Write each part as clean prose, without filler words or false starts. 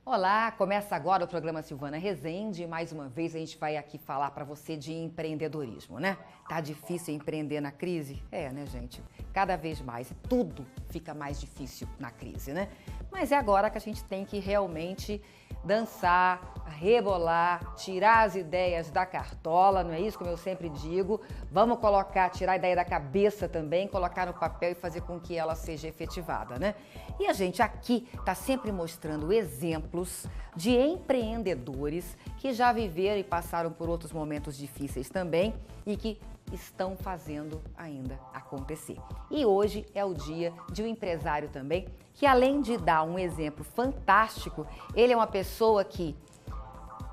Olá, começa agora o programa Silvana Rezende. Mais uma vez a gente vai aqui falar para você de empreendedorismo, né? Tá difícil empreender na crise? É, né, gente? Cada vez mais, tudo fica mais difícil na crise, né? Mas é agora que a gente tem que realmente dançar, rebolar, tirar as ideias da cartola, não é isso? Como eu sempre digo, vamos tirar a ideia da cabeça também, colocar no papel e fazer com que ela seja efetivada, né? E a gente aqui está sempre mostrando exemplos de empreendedores que já viveram e passaram por outros momentos difíceis também e que estão fazendo ainda acontecer. E hoje é o dia de um empresário também que, além de dar um exemplo fantástico, ele é uma pessoa que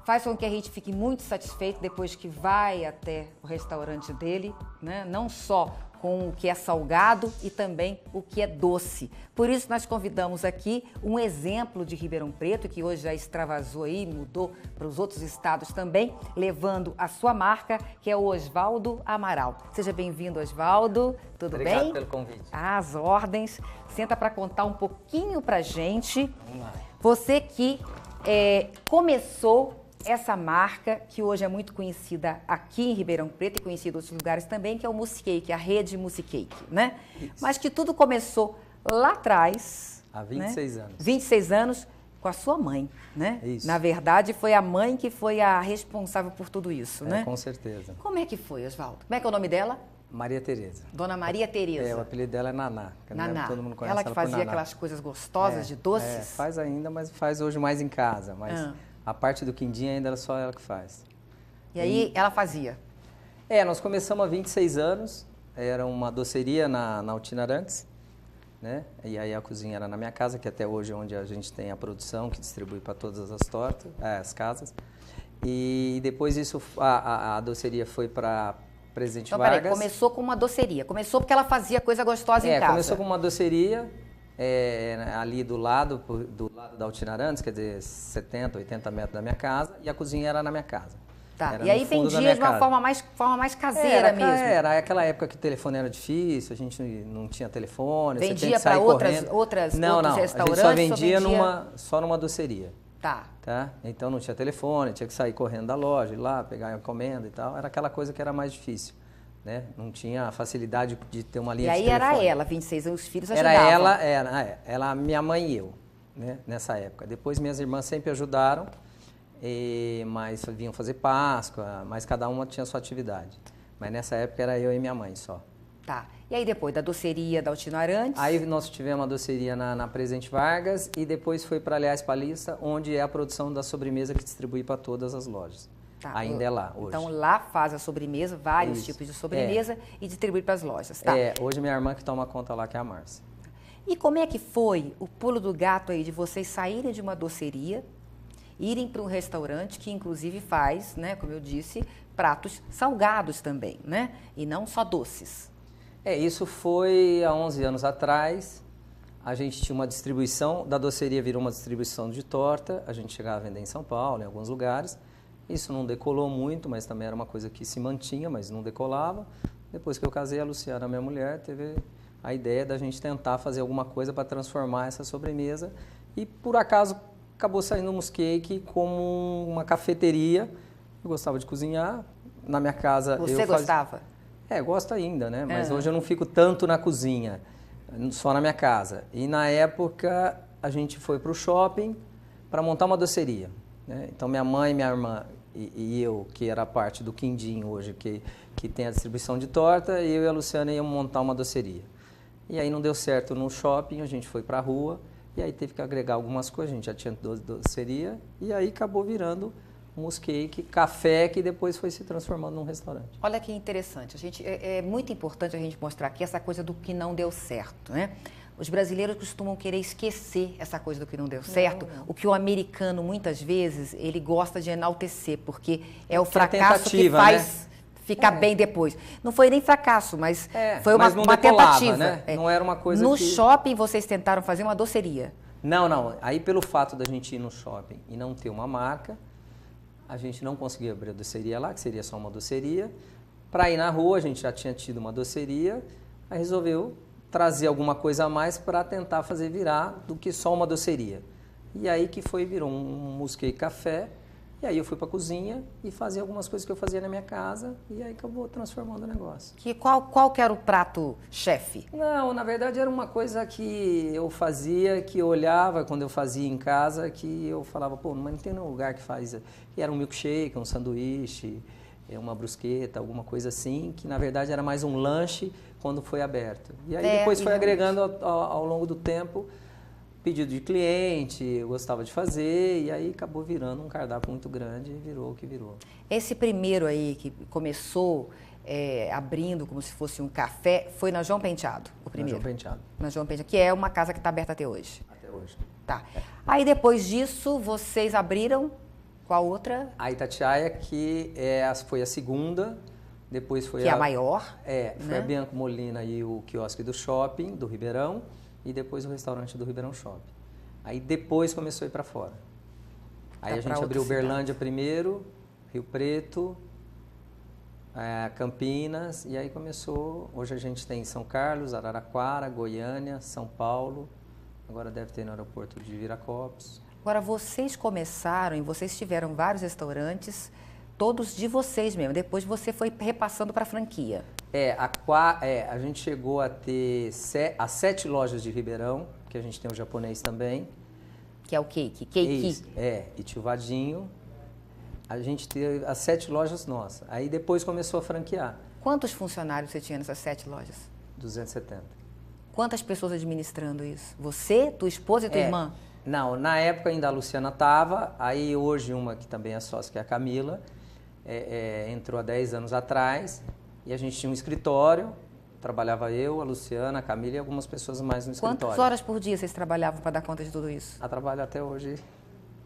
faz com que a gente fique muito satisfeito depois que vai até o restaurante dele, né? Não só com o que é salgado e também o que é doce. Por isso nós convidamos aqui um exemplo de Ribeirão Preto, que hoje já extravasou aí, mudou para os outros estados também, levando a sua marca, que é o Osvaldo Amaral. Seja bem-vindo, Osvaldo. Tudo bem? Obrigado pelo convite. As ordens. Senta para contar um pouquinho pra gente. Vamos lá. Você que começou essa marca, que hoje é muito conhecida aqui em Ribeirão Preto e conhecida em outros lugares também, que é o Mousse Cake, a rede Mousse Cake, né? Isso. Mas que tudo começou lá atrás. Há 26 né? anos. 26 anos com a sua mãe, né? Isso. Na verdade, foi a mãe que foi a responsável por tudo isso, né? Com certeza. Como é que foi, Osvaldo? Como é que é o nome dela? Maria Tereza. Dona Maria Tereza. O apelido dela é Naná. Naná. Todo mundo conhece Ela que por fazia Naná. aquelas coisas gostosas de doces? Faz ainda, mas faz hoje mais em casa. Mas a parte do quindim ainda era só ela que faz. E aí ela fazia? Nós começamos há 26 anos. Era uma doceria na Altina Arantes, né? E aí a cozinha era na minha casa, que até hoje é onde a gente tem a produção, que distribui para todas as as casas. E depois isso, a doceria foi para Presidente Vargas. Peraí, começou com uma doceria. Começou porque ela fazia coisa gostosa em casa. Começou com uma doceria ali do lado da Altina Arantes, quer dizer, 70, 80 metros da minha casa, e a cozinha era na minha casa. Tá. Era E aí no fundo da vendia minha de uma casa. forma mais caseira mesmo. Era aquela época que o telefone era difícil, a gente não tinha telefone. Vendia para outros restaurantes? Não, a gente só vendia só numa doceria. Tá. Então não tinha telefone, tinha que sair correndo da loja, ir lá, pegar a encomenda e tal. Era aquela coisa que era mais difícil, né? Não tinha a facilidade de ter uma linha de telefone. E aí era ela, 26 anos, os filhos ajudavam. Ela, minha mãe e eu, né? Nessa época. Depois minhas irmãs sempre ajudaram, mas vinham fazer Páscoa, mas cada uma tinha a sua atividade. Mas nessa época era eu e minha mãe só. Tá. E aí depois da doceria da Altina Arantes? Aí nós tivemos a doceria na Presidente Vargas e depois foi para Aliás Paulista, onde é a produção da sobremesa que distribui para todas as lojas. Tá. Ainda é lá hoje. Então lá faz a sobremesa, vários tipos de sobremesa e distribui para as lojas, tá? Hoje minha irmã que toma conta lá, que é a Márcia. E como é que foi o pulo do gato aí de vocês saírem de uma doceria, irem para um restaurante que inclusive faz, né, como eu disse, pratos salgados também, né? E não só doces. Isso foi há 11 anos atrás. A gente tinha uma distribuição, da doceria virou uma distribuição de torta. A gente chegava a vender em São Paulo, em alguns lugares. Isso não decolou muito, mas também era uma coisa que se mantinha, mas não decolava. Depois que eu casei, a Luciana, minha mulher, teve a ideia da gente tentar fazer alguma coisa para transformar essa sobremesa. E, por acaso, acabou saindo o Mousse Cake como uma cafeteria. Eu gostava de cozinhar. Na minha casa... Você gostava? Gosto ainda, né? Mas hoje eu não fico tanto na cozinha, só na minha casa. E na época a gente foi para o shopping para montar uma doceria, né? Então minha mãe, minha irmã e eu, que era parte do quindim hoje, que tem a distribuição de torta, eu e a Luciana íamos montar uma doceria. E aí não deu certo no shopping, a gente foi para a rua e aí teve que agregar algumas coisas, a gente já tinha doceria e aí acabou virando Mousse Cake, café, que depois foi se transformando num restaurante. Olha que interessante, é muito importante a gente mostrar aqui essa coisa do que não deu certo, né? Os brasileiros costumam querer esquecer essa coisa do que não deu certo. Não. O que o americano, muitas vezes, ele gosta de enaltecer, porque é o fracasso que faz ficar bem depois. Não foi nem fracasso, mas foi uma tentativa. Né? Não era uma coisa no shopping, vocês tentaram fazer uma doceria. Não. Aí, pelo fato da gente ir no shopping e não ter uma marca, a gente não conseguia abrir a doceria lá, que seria só uma doceria. Para ir na rua, a gente já tinha tido uma doceria, aí resolveu trazer alguma coisa a mais para tentar fazer virar do que só uma doceria. E aí que virou um Musquei Café, e aí eu fui para a cozinha e fazia algumas coisas que eu fazia na minha casa, e aí acabou transformando o negócio. Qual que era o prato chefe? Não, na verdade era uma coisa que eu fazia, que eu olhava quando eu fazia em casa, que eu falava, pô, mas não tem nenhum lugar que faz... Que era um milkshake, um sanduíche, uma brusqueta, alguma coisa assim, que na verdade era mais um lanche quando foi aberto. E aí depois foi agregando ao longo do tempo, pedido de cliente, eu gostava de fazer, e aí acabou virando um cardápio muito grande e virou o que virou. Esse primeiro aí que começou abrindo como se fosse um café, foi na João Penteado, o primeiro? Na João Penteado. Na João Penteado, que é uma casa que está aberta até hoje. Até hoje. Tá. Aí depois disso, vocês abriram qual outra? A Itatiaia, que foi a segunda, depois foi que é a maior. Foi a Bianco Molina e o quiosque do shopping, do Ribeirão, e depois o restaurante do Ribeirão Shopping. Aí depois começou a ir para fora. Aí a gente abriu Uberlândia primeiro, Rio Preto, Campinas, e aí começou... Hoje a gente tem São Carlos, Araraquara, Goiânia, São Paulo, agora deve ter no aeroporto de Viracopos. Agora, vocês começaram e vocês tiveram vários restaurantes, todos de vocês mesmo. Depois você foi repassando para a franquia. A gente chegou a ter as 7 lojas de Ribeirão, que a gente tem o japonês também. Que é o Keiki? Keiki. E Tio Vadinho. A gente teve as 7 lojas nossas. Aí depois começou a franquear. Quantos funcionários você tinha nessas 7 lojas? 270. Quantas pessoas administrando isso? Você, tua esposa e tua irmã? Não, na época ainda a Luciana estava, aí hoje uma que também é sócia, que é a Camila, entrou há 10 anos atrás, e a gente tinha um escritório, trabalhava eu, a Luciana, a Camila e algumas pessoas mais no escritório. Quantas horas por dia vocês trabalhavam para dar conta de tudo isso? Trabalho até hoje,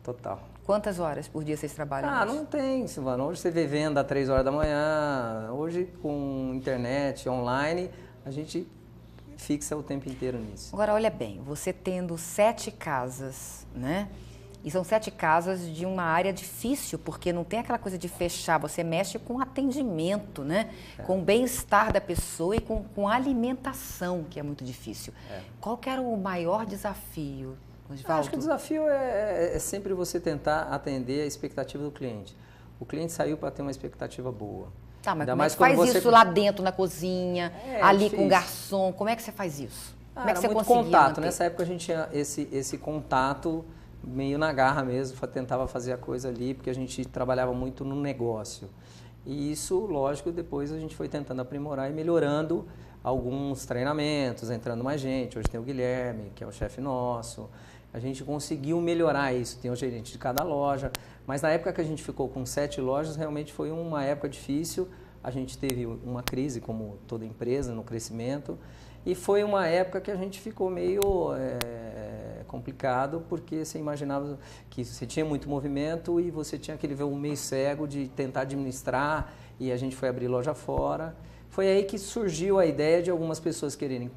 total. Quantas horas por dia vocês trabalham hoje? Não tem, Silvana. Hoje você vê venda às 3 horas da manhã, hoje com internet, online, a gente fixa o tempo inteiro nisso. Agora, olha bem, você tendo 7 casas, né? E são 7 casas de uma área difícil, porque não tem aquela coisa de fechar, você mexe com atendimento, né? Com o bem-estar da pessoa e com a alimentação, que é muito difícil. Qual que era o maior desafio, Osvaldo? Acho que o desafio é sempre você tentar atender a expectativa do cliente. O cliente saiu para ter uma expectativa boa. Tá, mas como é que faz isso lá dentro na cozinha, ali com o garçom? Como é que você faz isso? Como é que você muito conseguia contato. manter? Nessa época a gente tinha esse contato meio na garra mesmo, tentava fazer a coisa ali, porque a gente trabalhava muito no negócio. E isso, lógico, depois a gente foi tentando aprimorar e melhorando alguns treinamentos, entrando mais gente. Hoje tem o Guilherme, que é o chefe nosso. A gente conseguiu melhorar isso, tem o gerente de cada loja. Mas na época que a gente ficou com 7 lojas, realmente foi uma época difícil. A gente teve uma crise, como toda empresa, no crescimento. E foi uma época que a gente ficou meio complicado, porque você imaginava que você tinha muito movimento e você tinha aquele voo meio cego de tentar administrar, e a gente foi abrir loja fora. Foi aí que surgiu a ideia de algumas pessoas quererem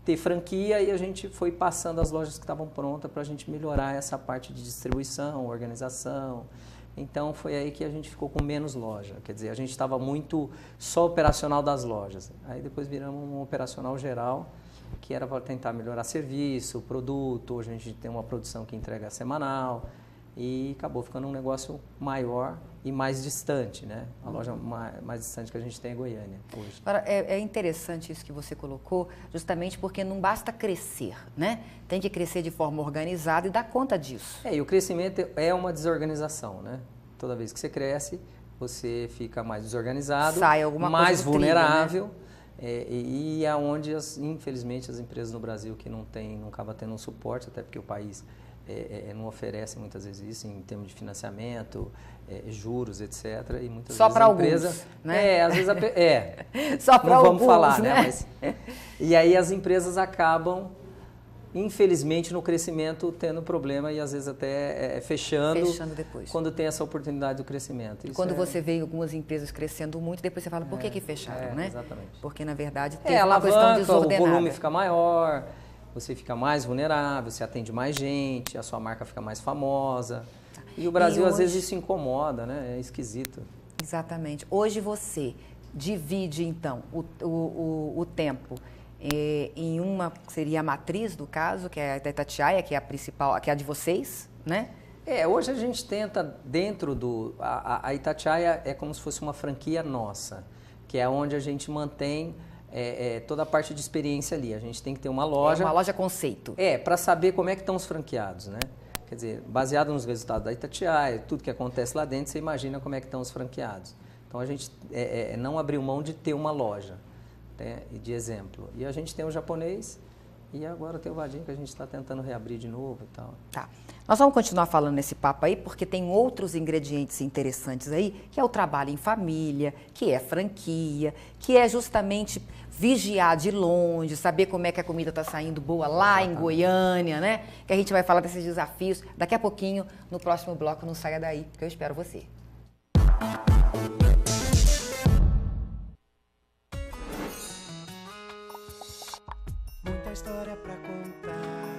ter franquia, e a gente foi passando as lojas que estavam prontas para a gente melhorar essa parte de distribuição, organização. Então foi aí que a gente ficou com menos loja, quer dizer, a gente estava muito só operacional das lojas. Aí depois viramos um operacional geral, que era para tentar melhorar serviço, produto. Hoje a gente tem uma produção que entrega semanal, e acabou ficando um negócio maior e mais distante, né? A loja mais distante que a gente tem é Goiânia hoje. Agora, é interessante isso que você colocou, justamente porque não basta crescer, né? Tem que crescer de forma organizada e dar conta disso. E o crescimento é uma desorganização, né? Toda vez que você cresce, você fica mais desorganizado, sai alguma mais coisa vulnerável, trilho, né? E é onde, infelizmente, as empresas no Brasil que não acabam tendo um suporte, até porque o país não oferece muitas vezes isso em termos de financiamento, juros, etc. E muitas só vezes para a alguns, empresa, né? Às vezes só para não alguns, vamos falar, né? Mas, e aí as empresas acabam infelizmente, no crescimento tendo problema e às vezes até fechando depois. Quando tem essa oportunidade do crescimento. Isso quando você vê algumas empresas crescendo muito, depois você fala, por que fecharam, né? Exatamente. Porque, na verdade, tem uma questão desordenada. O volume fica maior, você fica mais vulnerável, você atende mais gente, a sua marca fica mais famosa. E o Brasil, às vezes, isso incomoda, né? É esquisito. Exatamente. Hoje você divide, então, o tempo em uma, que seria a matriz do caso, que é a da Itatiaia, que é a principal, que é a de vocês, né? Hoje a gente tenta, dentro do... A Itatiaia é como se fosse uma franquia nossa, que é onde a gente mantém toda a parte de experiência ali. A gente tem que ter uma loja... uma loja conceito. Para saber como é que estão os franqueados, né? Quer dizer, baseado nos resultados da Itatiaia, tudo que acontece lá dentro, você imagina como é que estão os franqueados. Então a gente não abriu mão de ter uma loja, né, de exemplo. E a gente tem o japonês e agora tem o Vadinho, que a gente está tentando reabrir de novo e tal. Tá. Nós vamos continuar falando nesse papo aí, porque tem outros ingredientes interessantes aí, que é o trabalho em família, que é franquia, que é justamente vigiar de longe, saber como é que a comida está saindo boa lá em Goiânia, né? Que a gente vai falar desses desafios daqui a pouquinho, no próximo bloco. Não saia daí, porque eu espero você. Muita história pra contar,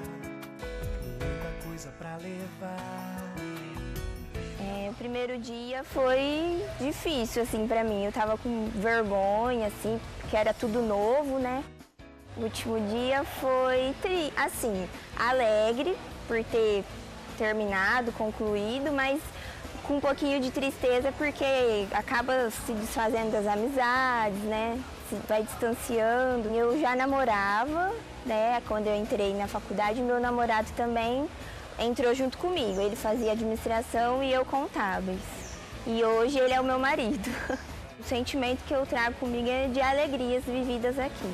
muita coisa pra levar. O primeiro dia foi difícil, assim, pra mim. Eu tava com vergonha, assim, porque era tudo novo, né? O último dia foi, assim, alegre por ter terminado, concluído, mas com um pouquinho de tristeza porque acaba se desfazendo das amizades, né? Vai distanciando. Eu já namorava, né? Quando eu entrei na faculdade, meu namorado também entrou junto comigo. Ele fazia administração e eu contábeis. E hoje ele é o meu marido. O sentimento que eu trago comigo é de alegrias vividas aqui.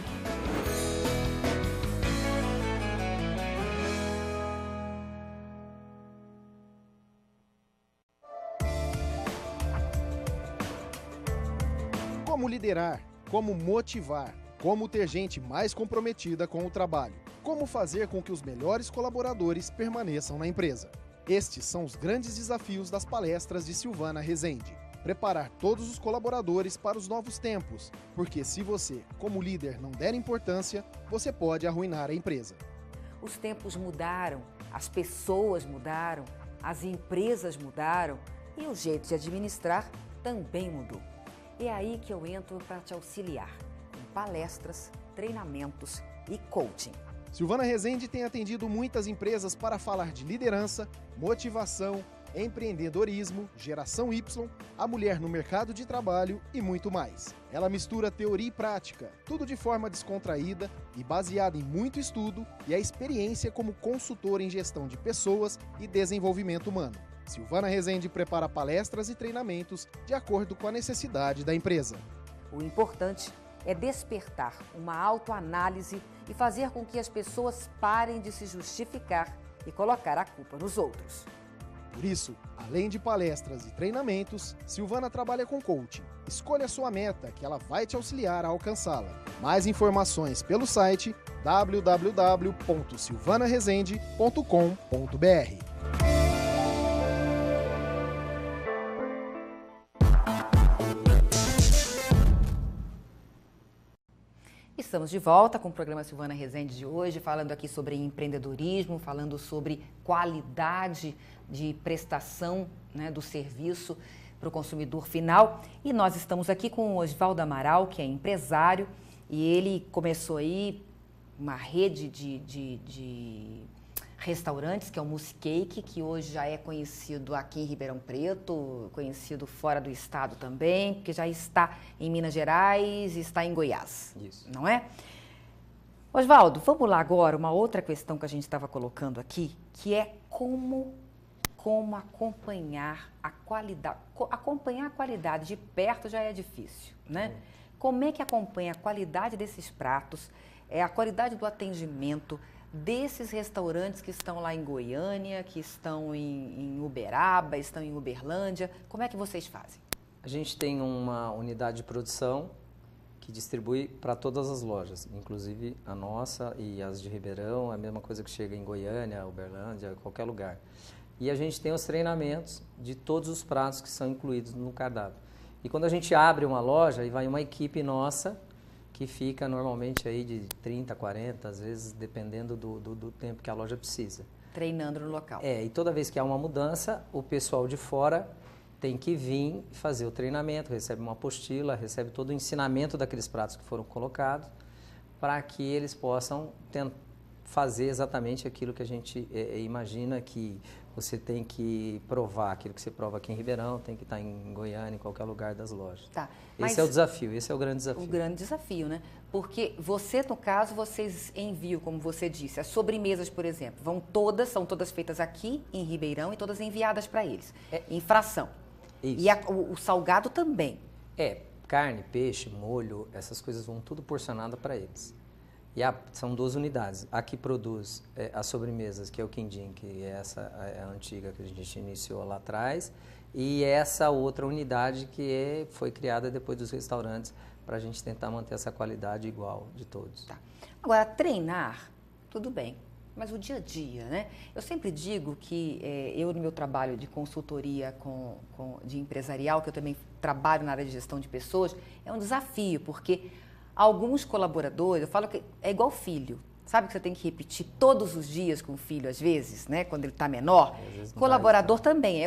Como liderar, como motivar, como ter gente mais comprometida com o trabalho, como fazer com que os melhores colaboradores permaneçam na empresa. Estes são os grandes desafios das palestras de Silvana Rezende. Preparar todos os colaboradores para os novos tempos, porque se você, como líder, não der importância, você pode arruinar a empresa. Os tempos mudaram, as pessoas mudaram, as empresas mudaram e o jeito de administrar também mudou. É aí que eu entro para te auxiliar, com palestras, treinamentos e coaching. Silvana Rezende tem atendido muitas empresas para falar de liderança, motivação, empreendedorismo, geração Y, a mulher no mercado de trabalho e muito mais. Ela mistura teoria e prática, tudo de forma descontraída e baseada em muito estudo e a experiência como consultora em gestão de pessoas e desenvolvimento humano. Silvana Rezende prepara palestras e treinamentos de acordo com a necessidade da empresa. O importante é despertar uma autoanálise e fazer com que as pessoas parem de se justificar e colocar a culpa nos outros. Por isso, além de palestras e treinamentos, Silvana trabalha com coaching. Escolha a sua meta, que ela vai te auxiliar a alcançá-la. Mais informações pelo site www.silvanarezende.com.br. Estamos de volta com o programa Silvana Rezende de hoje, falando aqui sobre empreendedorismo, falando sobre qualidade de prestação, né, do serviço para o consumidor final. E nós estamos aqui com o Osvaldo Amaral, que é empresário, e ele começou aí uma rede de restaurantes, que é o Mousse Cake, que hoje já é conhecido aqui em Ribeirão Preto, conhecido fora do estado também, porque já está em Minas Gerais e está em Goiás. Isso. Não é? Osvaldo, vamos lá agora, uma outra questão que a gente estava colocando aqui, que é como acompanhar a qualidade. Acompanhar a qualidade de perto já é difícil, né? Como é que acompanha a qualidade desses pratos, a qualidade do atendimento desses restaurantes que estão lá em Goiânia, que estão em Uberaba, estão em Uberlândia? Como é que vocês fazem? A gente tem uma unidade de produção que distribui para todas as lojas, inclusive a nossa e as de Ribeirão, a mesma coisa que chega em Goiânia, Uberlândia, qualquer lugar. E a gente tem os treinamentos de todos os pratos que são incluídos no cardápio. E quando a gente abre uma loja, aí vai uma equipe nossa, que fica normalmente aí de 30, 40, às vezes dependendo do tempo que a loja precisa. Treinando no local. E toda vez que há uma mudança, o pessoal de fora tem que vir fazer o treinamento, recebe uma apostila, recebe todo o ensinamento daqueles pratos que foram colocados, para que eles possam fazer exatamente aquilo que a gente imagina que você tem que provar, aquilo que você prova aqui em Ribeirão, tem que estar em Goiânia, em qualquer lugar das lojas. Tá, esse é o desafio, esse é o grande desafio. O grande desafio, né? Porque você, no caso, vocês enviam, como você disse, as sobremesas, por exemplo, são todas feitas aqui em Ribeirão e todas enviadas para eles, em fração. Isso. E o salgado também. Carne, peixe, molho, essas coisas vão tudo porcionado para eles. E são 2 unidades. A que produz as sobremesas, que é o quindim, que é a antiga que a gente iniciou lá atrás, e essa outra unidade que foi criada depois dos restaurantes, para a gente tentar manter essa qualidade igual de todos. Tá. Agora, treinar, tudo bem. Mas o dia a dia, né? Eu sempre digo que eu, no meu trabalho de consultoria de empresarial, que eu também trabalho na área de gestão de pessoas, é um desafio, porque alguns colaboradores, eu falo que é igual filho. Sabe que você tem que repetir todos os dias com o filho, às vezes, né? Quando ele está menor. Colaborador também.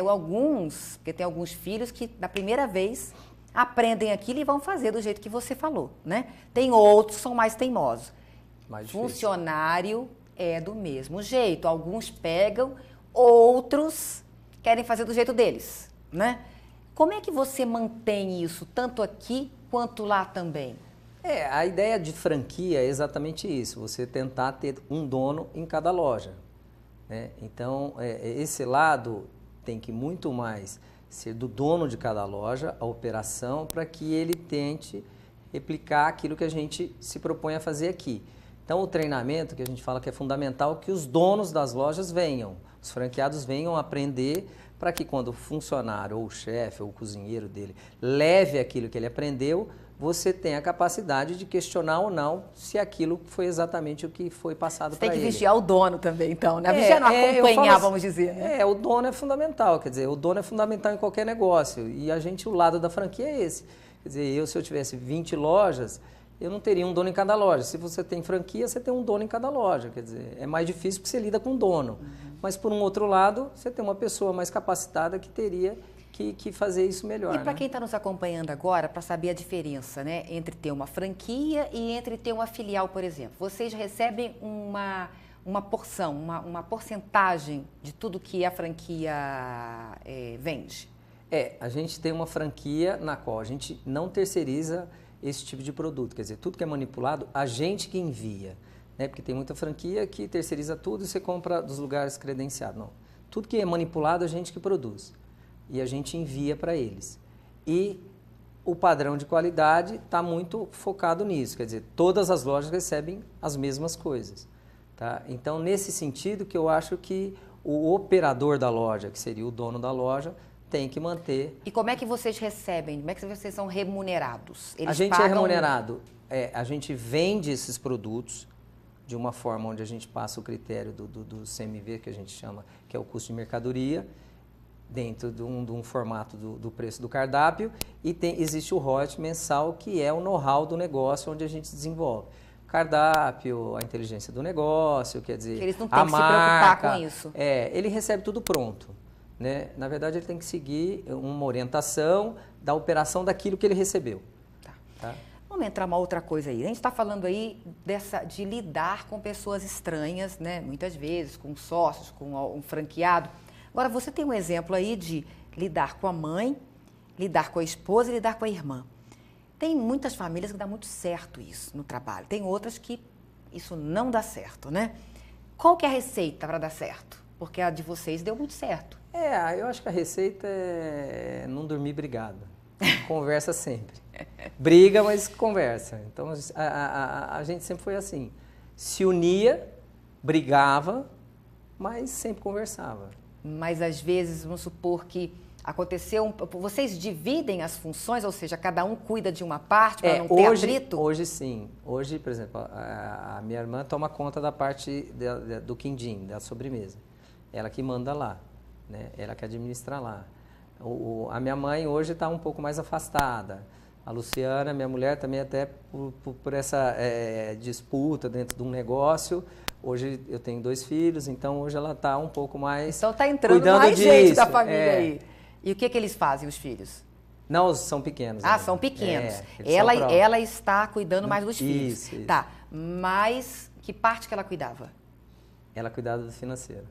Porque tem alguns filhos que, na primeira vez, aprendem aquilo e vão fazer do jeito que você falou, né? Tem outros que são mais teimosos. Funcionário é do mesmo jeito. Alguns pegam, outros querem fazer do jeito deles, né? Como é que você mantém isso, tanto aqui quanto lá também? A ideia de franquia é exatamente isso, você tentar ter um dono em cada loja, né? Então, esse lado tem que muito mais ser do dono de cada loja, a operação, para que ele tente replicar aquilo que a gente se propõe a fazer aqui. Então, o treinamento, que a gente fala que é fundamental, que os donos das lojas venham, os franqueados venham aprender, para que quando o funcionário, ou o chefe, ou o cozinheiro dele, leve aquilo que ele aprendeu, você tenha a capacidade de questionar ou não se aquilo foi exatamente o que foi passado para ele. Tem que vigiar o dono também, então, né? Vigiar não acompanhar, vamos dizer, né? O dono é fundamental, quer dizer, o dono é fundamental em qualquer negócio. E o lado da franquia é esse. Quer dizer, se eu tivesse 20 lojas, eu não teria um dono em cada loja. Se você tem franquia, você tem um dono em cada loja. Quer dizer, é mais difícil porque você lida com o dono. Mas, por um outro lado, você tem uma pessoa mais capacitada que teria que fazer isso melhor. E para quem está nos acompanhando agora, para saber a diferença, né, entre ter uma franquia e entre ter uma filial, por exemplo. Vocês recebem uma porção, uma porcentagem de tudo que a franquia vende? A gente tem uma franquia na qual a gente não terceiriza esse tipo de produto. Quer dizer, tudo que é manipulado, a gente que envia. Né? Porque tem muita franquia que terceiriza tudo e você compra dos lugares credenciados. Não. Tudo que é manipulado, a gente que produz. E a gente envia para eles. E o padrão de qualidade está muito focado nisso. Quer dizer, todas as lojas recebem as mesmas coisas. Tá? Então, nesse sentido que eu acho que o operador da loja, que seria o dono da loja, tem que manter. E como é que vocês recebem? Como é que vocês são remunerados? A gente é remunerado. A gente vende esses produtos de uma forma onde a gente passa o critério do CMV, que a gente chama, que é o custo de mercadoria, dentro de um formato do preço do cardápio, e existe o royalty mensal, que é o know-how do negócio onde a gente desenvolve. Cardápio, a inteligência do negócio, quer dizer, eles não têm que se preocupar com isso. Ele recebe tudo pronto. Né? Na verdade, ele tem que seguir uma orientação da operação daquilo que ele recebeu. Tá? Vamos entrar uma outra coisa aí. A gente está falando aí de lidar com pessoas estranhas, né? Muitas vezes, com sócios, com um franqueado. Agora, você tem um exemplo aí de lidar com a mãe, lidar com a esposa e lidar com a irmã. Tem muitas famílias que dá muito certo isso no trabalho. Tem outras que isso não dá certo, né? Qual que é a receita para dar certo? Porque a de vocês deu muito certo. Eu acho que a receita é não dormir brigado. Conversa sempre. Briga, mas conversa. Então, a gente sempre foi assim. Se unia, brigava, mas sempre conversava. Mas, às vezes, vamos supor que Aconteceu, vocês dividem as funções, ou seja, cada um cuida de uma parte para não ter atrito? Hoje sim. Hoje, por exemplo, a minha irmã toma conta da parte do quindim, da sobremesa. Ela que manda lá, né? Ela que administra lá. A minha mãe hoje está um pouco mais afastada. A Luciana, minha mulher, também até por essa disputa dentro de um negócio. Hoje eu tenho 2 filhos, então hoje ela está um pouco mais Então está entrando cuidando mais disso. gente da família aí. E o que eles fazem, os filhos? Não, são pequenos. Ah, ainda. são pequenos. Eles são próximos. Ela está cuidando mais dos filhos. Isso. Tá, mas que parte que ela cuidava? Ela cuidava do financeiro.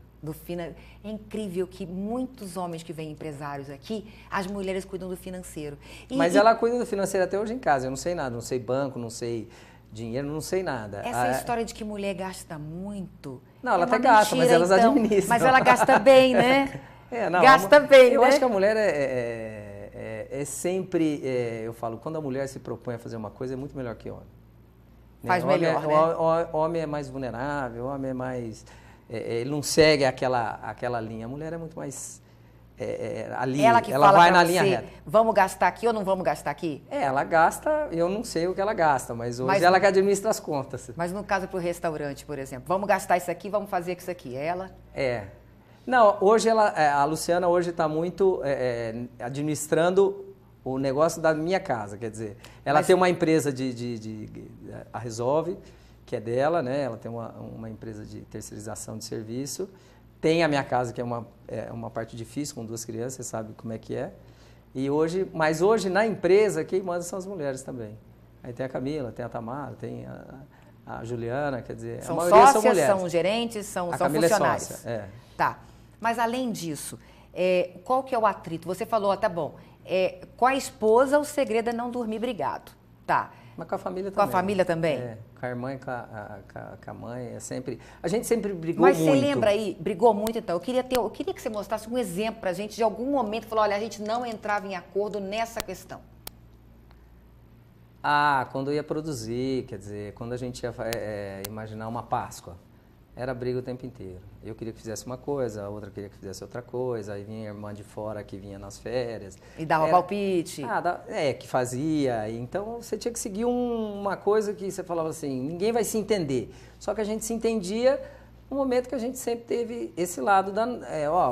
É incrível que muitos homens que vêm empresários aqui, as mulheres cuidam do financeiro. Mas ela cuida do financeiro até hoje em casa. Eu não sei nada, não sei banco, não sei dinheiro, não sei nada. Essa história de que mulher gasta muito. Não, ela é uma até gasta, mas mentira, elas então. administram. Mas ela gasta bem, né? Não, gasta bem, eu né? acho que a mulher é sempre, eu falo, quando a mulher se propõe a fazer uma coisa, é muito melhor que homem. Faz melhor, né? O homem é mais vulnerável, o homem é mais... ele não segue aquela linha. A mulher é muito mais ali, ela fala vai na linha reta. Vamos gastar aqui ou não vamos gastar aqui? Ela gasta, eu não sei o que ela gasta, mas hoje ela que administra as contas. Mas no caso para o restaurante, por exemplo, vamos gastar isso aqui, vamos fazer isso aqui. Ela? Não, hoje a Luciana hoje está muito administrando o negócio da minha casa, quer dizer, ela tem uma empresa a Resolve, que é dela, né? Ela tem uma empresa de terceirização de serviço. Tem a minha casa, que é uma parte difícil, com 2 crianças, você sabe como é que é. Mas hoje, na empresa, quem manda são as mulheres também. Aí tem a Camila, tem a Tamara, tem a Juliana, quer dizer, são a maioria sócias, são mulheres. são gerentes, são Camila funcionários. É sócia, Tá. Mas além disso, qual que é o atrito? Você falou, tá bom, com a esposa o segredo é não dormir brigado. Tá. Mas com a família também. Com a família também? Com a irmã e com a mãe, a gente sempre brigou muito. muito. Mas você lembra aí, brigou muito então, eu queria que você mostrasse um exemplo pra gente de algum momento que falou, olha, a gente não entrava em acordo nessa questão. Quando eu ia produzir, quer dizer, quando a gente ia imaginar uma Páscoa, era briga o tempo inteiro. Eu queria que fizesse uma coisa, a outra queria que fizesse outra coisa, aí vinha a irmã de fora que vinha nas férias. E dava palpite. Que fazia. Então você tinha que seguir uma coisa que você falava assim, ninguém vai se entender. Só que a gente se entendia no momento que a gente sempre teve esse lado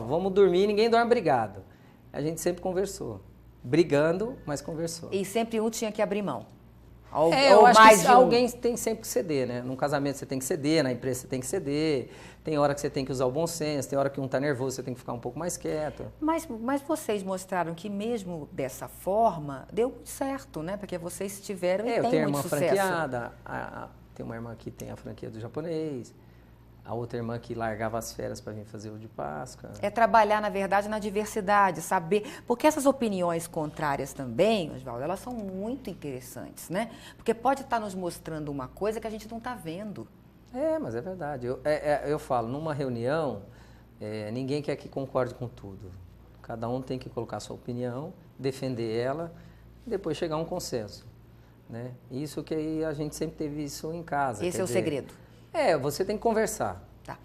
vamos dormir, ninguém dorme brigado. A gente sempre conversou. Brigando, mas conversou. E sempre um tinha que abrir mão. Eu acho que alguém tem sempre que ceder, né? Num casamento você tem que ceder, na empresa você tem que ceder, tem hora que você tem que usar o bom senso, tem hora que um tá nervoso, você tem que ficar um pouco mais quieto. Mas vocês mostraram que mesmo dessa forma, deu certo, né? Porque vocês tiveram e tem muito sucesso. Eu tenho uma irmã franqueada, tem uma irmã que tem a franquia do japonês, a outra irmã que largava as férias para vir fazer o de Páscoa. É trabalhar, na verdade, na diversidade, saber... Porque essas opiniões contrárias também, Oswaldo, elas são muito interessantes, né? Porque pode estar nos mostrando uma coisa que a gente não está vendo. Mas é verdade. Eu falo, numa reunião, ninguém quer que concorde com tudo. Cada um tem que colocar a sua opinião, defender ela, e depois chegar a um consenso, né? Isso que a gente sempre teve isso em casa. Esse é o segredo. Você tem que conversar. Tá.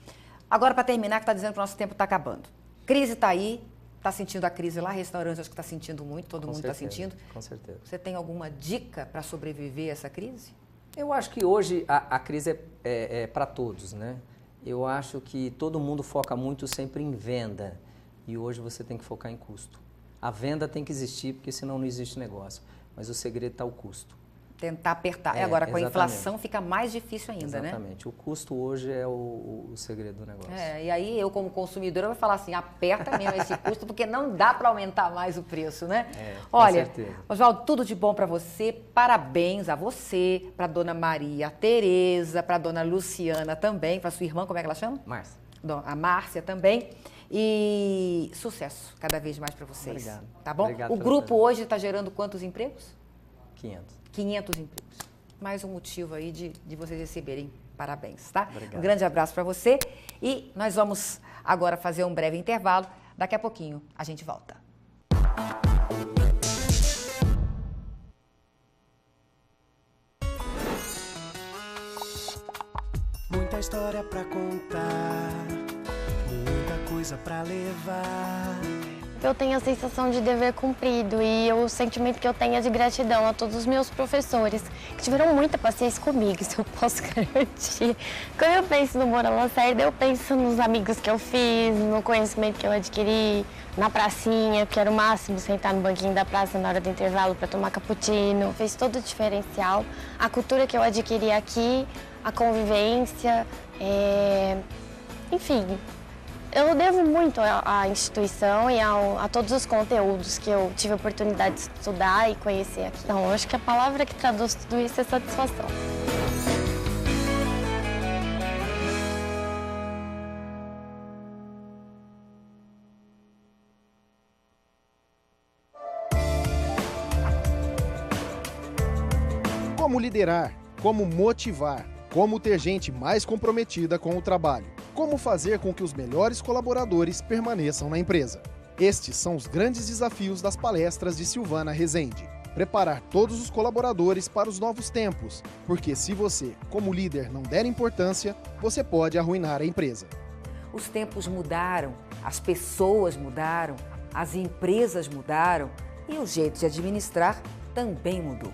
Agora, para terminar, que está dizendo que o nosso tempo está acabando. Crise está aí, está sentindo a crise lá, restaurante acho que está sentindo muito, todo mundo está sentindo. Com certeza. Você tem alguma dica para sobreviver a essa crise? Eu acho que hoje a crise é para todos, né? Eu acho que todo mundo foca muito sempre em venda e hoje você tem que focar em custo. A venda tem que existir, porque senão não existe negócio, mas o segredo está o custo. Tentar apertar. Agora, com a exatamente. inflação fica mais difícil ainda, né? Exatamente. O custo hoje é o segredo do negócio. E aí eu, como consumidora, vou falar assim, aperta mesmo esse custo, porque não dá para aumentar mais o preço, né? Olha, com certeza. Oswaldo, tudo de bom para você. Parabéns a você, para dona Maria Tereza, para dona Luciana também, para sua irmã, como é que ela chama? Márcia. A Márcia também. E sucesso cada vez mais para vocês. Obrigado. Tá bom? Obrigado o grupo hoje está gerando quantos empregos? 500 empregos. Mais um motivo aí de vocês receberem parabéns, tá? Obrigado. Um grande abraço para você e nós vamos agora fazer um breve intervalo. Daqui a pouquinho a gente volta. Muita história pra contar, muita coisa pra levar. eu tenho a sensação de dever cumprido e o sentimento que eu tenho é de gratidão a todos os meus professores, que tiveram muita paciência comigo, isso eu posso garantir. Quando eu penso no Moura Lacerda, eu penso nos amigos que eu fiz, no conhecimento que eu adquiri, na pracinha, que era o máximo sentar no banquinho da praça na hora do intervalo para tomar cappuccino. Fez todo o diferencial. A cultura que eu adquiri aqui, a convivência, enfim, eu devo muito à instituição e a todos os conteúdos que eu tive a oportunidade de estudar e conhecer aqui. Então, eu acho que a palavra que traduz tudo isso é satisfação. Como liderar, como motivar, como ter gente mais comprometida com o trabalho, como fazer com que os melhores colaboradores permaneçam na empresa. Estes são os grandes desafios das palestras de Silvana Rezende. Preparar todos os colaboradores para os novos tempos, porque se você, como líder, não der importância, você pode arruinar a empresa. Os tempos mudaram, as pessoas mudaram, as empresas mudaram e o jeito de administrar também mudou.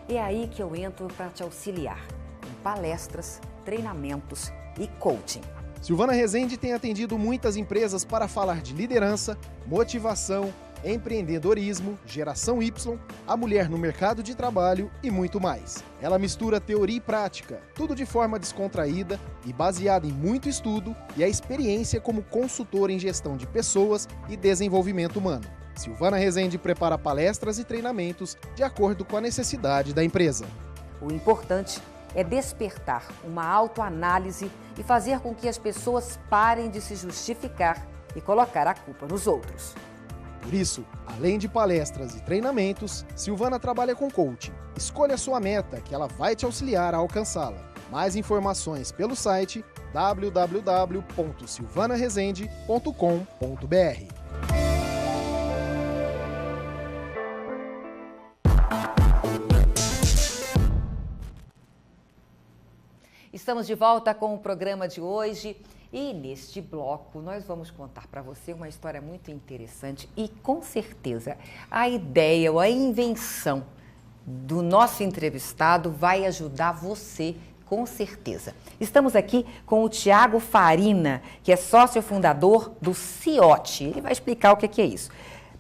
É aí que eu entro para te auxiliar, com palestras, treinamentos e coaching. Silvana Rezende tem atendido muitas empresas para falar de liderança, motivação, empreendedorismo, geração Y, a mulher no mercado de trabalho e muito mais. Ela mistura teoria e prática, tudo de forma descontraída e baseada em muito estudo e a experiência como consultora em gestão de pessoas e desenvolvimento humano. Silvana Rezende prepara palestras e treinamentos de acordo com a necessidade da empresa. O importante é despertar uma autoanálise e fazer com que as pessoas parem de se justificar e colocar a culpa nos outros. Por isso, além de palestras e treinamentos, Silvana trabalha com coaching. Escolha a sua meta, que ela vai te auxiliar a alcançá-la. Mais informações pelo site www.silvanarezende.com.br. Estamos de volta com o programa de hoje e neste bloco nós vamos contar para você uma história muito interessante e com certeza a ideia ou a invenção do nosso entrevistado vai ajudar você com certeza. Estamos aqui com o Thiago Farina, que é sócio fundador do CIOT. Ele vai explicar o que é isso.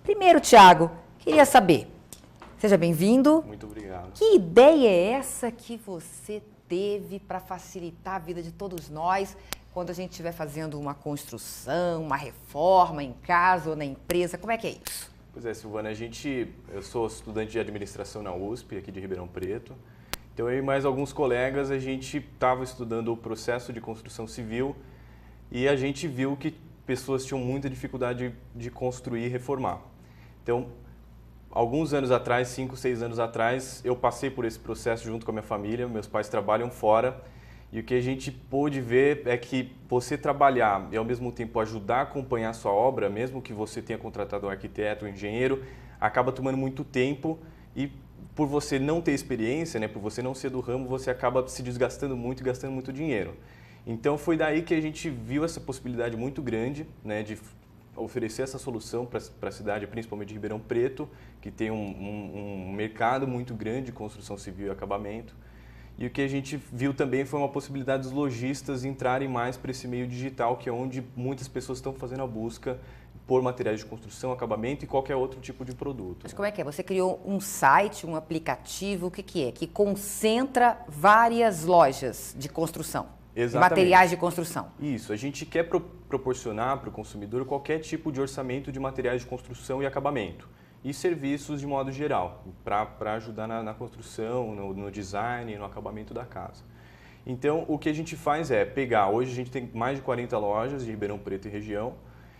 Primeiro, Thiago, queria saber, seja bem-vindo. Muito obrigado. Que ideia é essa que você teve para facilitar a vida de todos nós quando a gente estiver fazendo uma construção, uma reforma em casa ou na empresa? Como é que é isso? Pois é, Silvana, eu sou estudante de administração na USP, aqui de Ribeirão Preto. Então eu e mais alguns colegas, a gente estava estudando o processo de construção civil e a gente viu que pessoas tinham muita dificuldade de construir e reformar. Então, alguns anos atrás, 5, 6 anos atrás, eu passei por esse processo junto com a minha família, meus pais trabalham fora, e o que a gente pôde ver é que você trabalhar e ao mesmo tempo ajudar a acompanhar a sua obra, mesmo que você tenha contratado um arquiteto, um engenheiro, acaba tomando muito tempo e por você não ter experiência, né, por você não ser do ramo, você acaba se desgastando muito e gastando muito dinheiro. Então foi daí que a gente viu essa possibilidade muito grande, né, de oferecer essa solução para a cidade, principalmente de Ribeirão Preto, que tem um mercado muito grande de construção civil e acabamento. E o que a gente viu também foi uma possibilidade dos lojistas entrarem mais para esse meio digital, que é onde muitas pessoas estão fazendo a busca por materiais de construção, acabamento e qualquer outro tipo de produto. Mas como é que é? Você criou um site, um aplicativo, o que é? Que concentra várias lojas de construção. Exatamente. Materiais de construção. Isso, a gente quer proporcionar para o consumidor qualquer tipo de orçamento de materiais de construção e acabamento. E serviços de modo geral, para ajudar na construção, no design, no acabamento da casa. Então, o que a gente faz é pegar, hoje a gente tem mais de 40 lojas de Ribeirão Preto e região,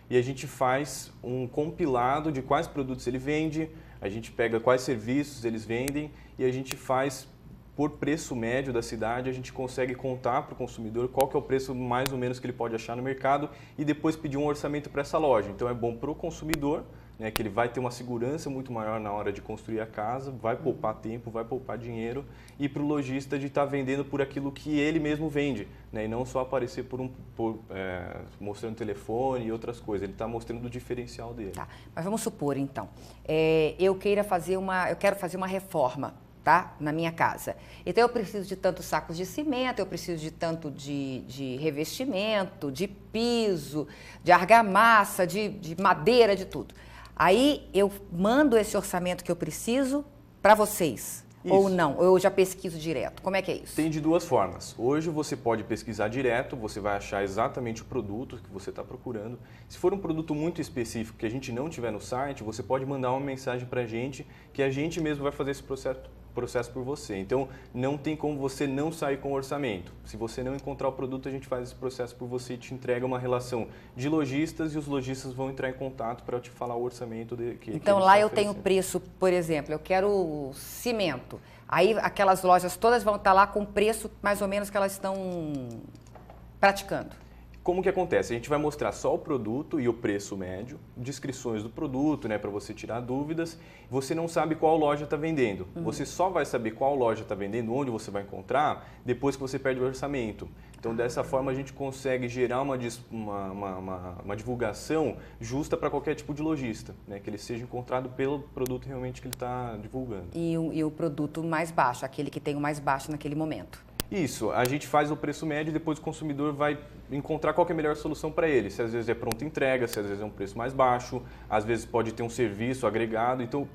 e a gente faz um compilado de quais produtos ele vende, a gente pega quais serviços eles vendem e a gente faz por preço médio da cidade, a gente consegue contar para o consumidor qual que é o preço mais ou menos que ele pode achar no mercado e depois pedir um orçamento para essa loja. Então é bom para o consumidor, né, que ele vai ter uma segurança muito maior na hora de construir a casa, vai poupar tempo, vai poupar dinheiro, e para o lojista de estar vendendo por aquilo que ele mesmo vende, né, e não só aparecer mostrando telefone e outras coisas, ele está mostrando o diferencial dele. Tá. Mas vamos supor, então, eu quero fazer uma reforma, tá, na minha casa. Então eu preciso de tantos sacos de cimento, eu preciso de tanto de revestimento, de piso, de argamassa, de madeira, de tudo. Aí eu mando esse orçamento que eu preciso para vocês. Isso. Ou não? Ou eu já pesquiso direto? Como é que é isso? Tem de duas formas. Hoje você pode pesquisar direto, você vai achar exatamente o produto que você está procurando. Se for um produto muito específico que a gente não tiver no site, você pode mandar uma mensagem para a gente, que a gente mesmo vai fazer esse processo por você. Então, não tem como você não sair com o orçamento. Se você não encontrar o produto, a gente faz esse processo por você e te entrega uma relação de lojistas, e os lojistas vão entrar em contato para te falar o orçamento que então, lá eu tenho preço, por exemplo, eu quero cimento. Aí aquelas lojas todas vão estar lá com o preço mais ou menos que elas estão praticando. Como que acontece? A gente vai mostrar só o produto e o preço médio, descrições do produto, né, para você tirar dúvidas. Você não sabe qual loja está vendendo. Você só vai saber qual loja está vendendo, onde você vai encontrar, depois que você perde o orçamento. Então, dessa forma, a gente consegue gerar uma divulgação justa para qualquer tipo de lojista, né, que ele seja encontrado pelo produto realmente que ele está divulgando. E o produto mais baixo, aquele que tem o mais baixo naquele momento. Isso, a gente faz o preço médio e depois o consumidor vai encontrar qual que é a melhor solução para ele. Se às vezes é pronta entrega, se às vezes é um preço mais baixo, às vezes pode ter um serviço agregado. Então,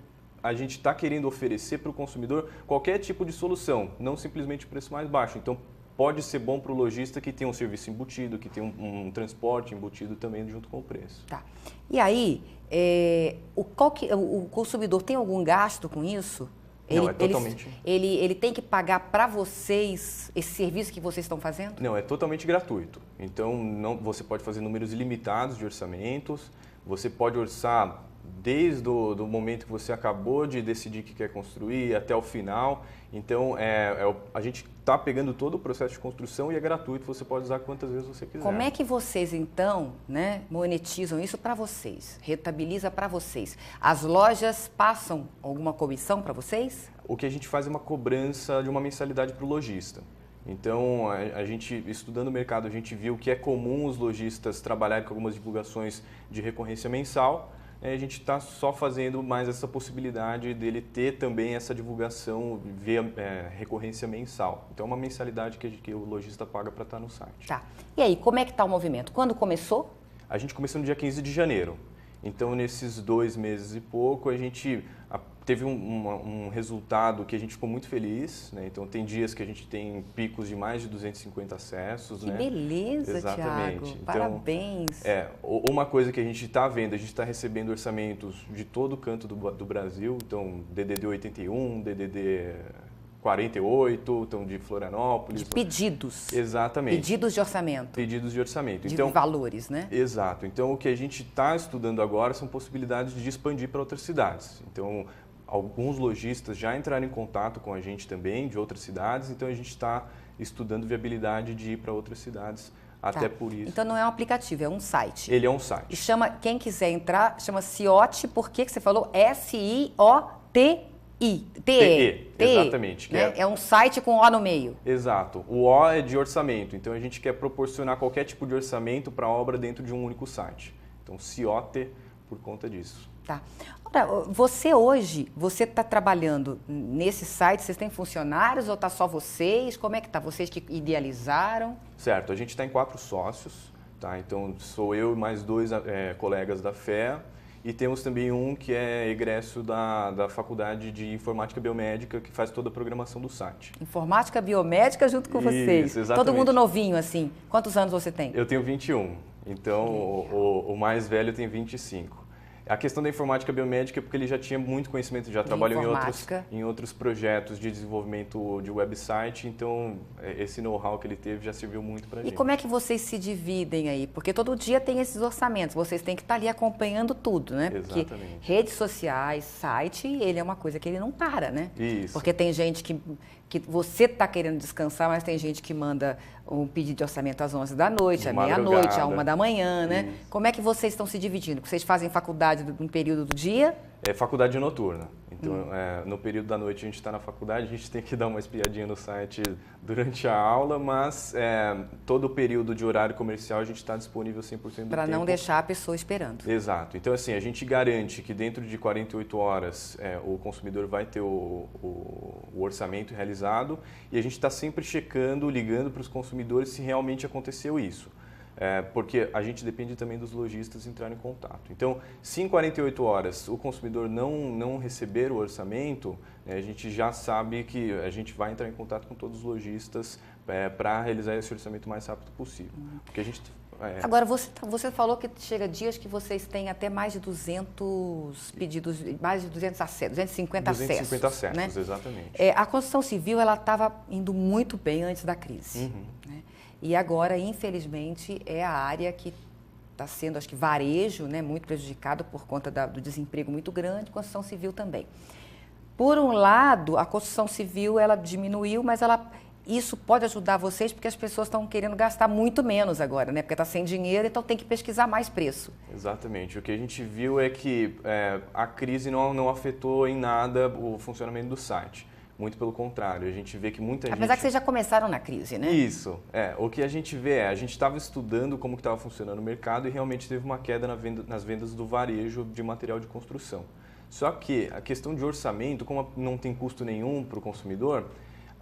a gente está querendo oferecer para o consumidor qualquer tipo de solução, não simplesmente o preço mais baixo. Então, pode ser bom para o lojista que tem um serviço embutido, que tem um transporte embutido também junto com o preço. Tá. E aí, o consumidor tem algum gasto com isso? Não, é totalmente... Ele tem que pagar para vocês esse serviço que vocês estão fazendo? Não, é totalmente gratuito. Então, você pode fazer números ilimitados de orçamentos, você pode orçar desde o momento que você acabou de decidir que quer construir até o final. Então, a gente está pegando todo o processo de construção e é gratuito, você pode usar quantas vezes você quiser. Como é que vocês, então, né, monetizam isso para vocês? Rentabiliza para vocês? As lojas passam alguma comissão para vocês? O que a gente faz é uma cobrança de uma mensalidade para o lojista. Então, a gente, estudando o mercado, a gente viu que é comum os lojistas trabalharem com algumas divulgações de recorrência mensal. A gente está só fazendo mais essa possibilidade dele ter também essa divulgação via recorrência mensal. Então, é uma mensalidade que o lojista paga para estar no site. Tá. E aí, como é que está o movimento? Quando começou? A gente começou no dia 15 de janeiro. Então, nesses 2 meses e pouco, a gente teve um resultado que a gente ficou muito feliz, né? Então, tem dias que a gente tem picos de mais de 250 acessos. Que né? Beleza, Exatamente. Thiago. Então, parabéns. Uma coisa que a gente está vendo, a gente está recebendo orçamentos de todo canto do Brasil. Então, DDD 81, DDD 48, então de Florianópolis. De pedidos. Exatamente. Pedidos de orçamento. Pedidos de orçamento. De então, valores, né? Exato. Então, o que a gente está estudando agora são possibilidades de expandir para outras cidades. Então, alguns lojistas já entraram em contato com a gente também, de outras cidades. Então, a gente está estudando viabilidade de ir para outras cidades, até por isso. Então, não é um aplicativo, é um site. Ele é um site. E chama, quem quiser entrar, chama SIOT, por que você falou? SIOTI. TE, exatamente. Né? É um site com O no meio. Exato. O O é de orçamento, então a gente quer proporcionar qualquer tipo de orçamento para a obra dentro de um único site. Então, CIOT por conta disso. Tá. Ora, você hoje, você está trabalhando nesse site, vocês têm funcionários ou está só vocês? Como é que está? Vocês que idealizaram? Certo, a gente está em 4 sócios, tá? Então, sou eu e mais 2 colegas da FEA. E temos também um que é egresso da Faculdade de Informática Biomédica, que faz toda a programação do site. Informática Biomédica junto com vocês. Isso, exatamente. Todo mundo novinho, assim. Quantos anos você tem? Eu tenho 21, então o mais velho tem 25. A questão da informática biomédica é porque ele já tinha muito conhecimento, já trabalhou em outros projetos de desenvolvimento de website, então esse know-how que ele teve já serviu muito para a gente. E como é que vocês se dividem aí? Porque todo dia tem esses orçamentos, vocês têm que estar ali acompanhando tudo, né? Exatamente. Porque redes sociais, site, ele é uma coisa que ele não para, né? Isso. Porque tem gente que você está querendo descansar, mas tem gente que manda um pedido de orçamento às 11 da noite, De à meia-noite, à madrugada. 1 da manhã, né? Isso. Como é que vocês estão se dividindo? Vocês fazem faculdade num período do dia? É faculdade noturna. Então, no período da noite a gente está na faculdade, a gente tem que dar uma espiadinha no site durante a aula, mas todo o período de horário comercial a gente está disponível 100% do tempo. Para não deixar a pessoa esperando. Exato. Então, assim, a gente garante que dentro de 48 horas o consumidor vai ter o orçamento realizado e a gente está sempre checando, ligando para os consumidores se realmente aconteceu isso. Porque a gente depende também dos lojistas entrarem em contato. Então, se em 48 horas o consumidor não receber o orçamento, a gente já sabe que a gente vai entrar em contato com todos os lojistas para realizar esse orçamento o mais rápido possível. Porque a gente... Agora, você falou que chega dias que vocês têm até mais de 200 pedidos, mais de 200 acessos, 250 acessos. 250 acessos, né? exatamente. A construção civil ela estava indo muito bem antes da crise. Né? E agora, infelizmente, é a área que está sendo, acho que varejo, né, muito prejudicado por conta do desemprego muito grande, construção civil também. Por um lado, a construção civil ela diminuiu, mas isso pode ajudar vocês porque as pessoas estão querendo gastar muito menos agora, né? Porque está sem dinheiro, então tem que pesquisar mais preço. Exatamente. O que a gente viu é que a crise não afetou em nada o funcionamento do site. Muito pelo contrário, a gente vê que muita gente... Apesar que vocês já começaram na crise, né? Isso. O que a gente vê a gente estava estudando como que estava funcionando o mercado e realmente teve uma queda nas vendas do varejo de material de construção. Só que a questão de orçamento, como não tem custo nenhum para o consumidor,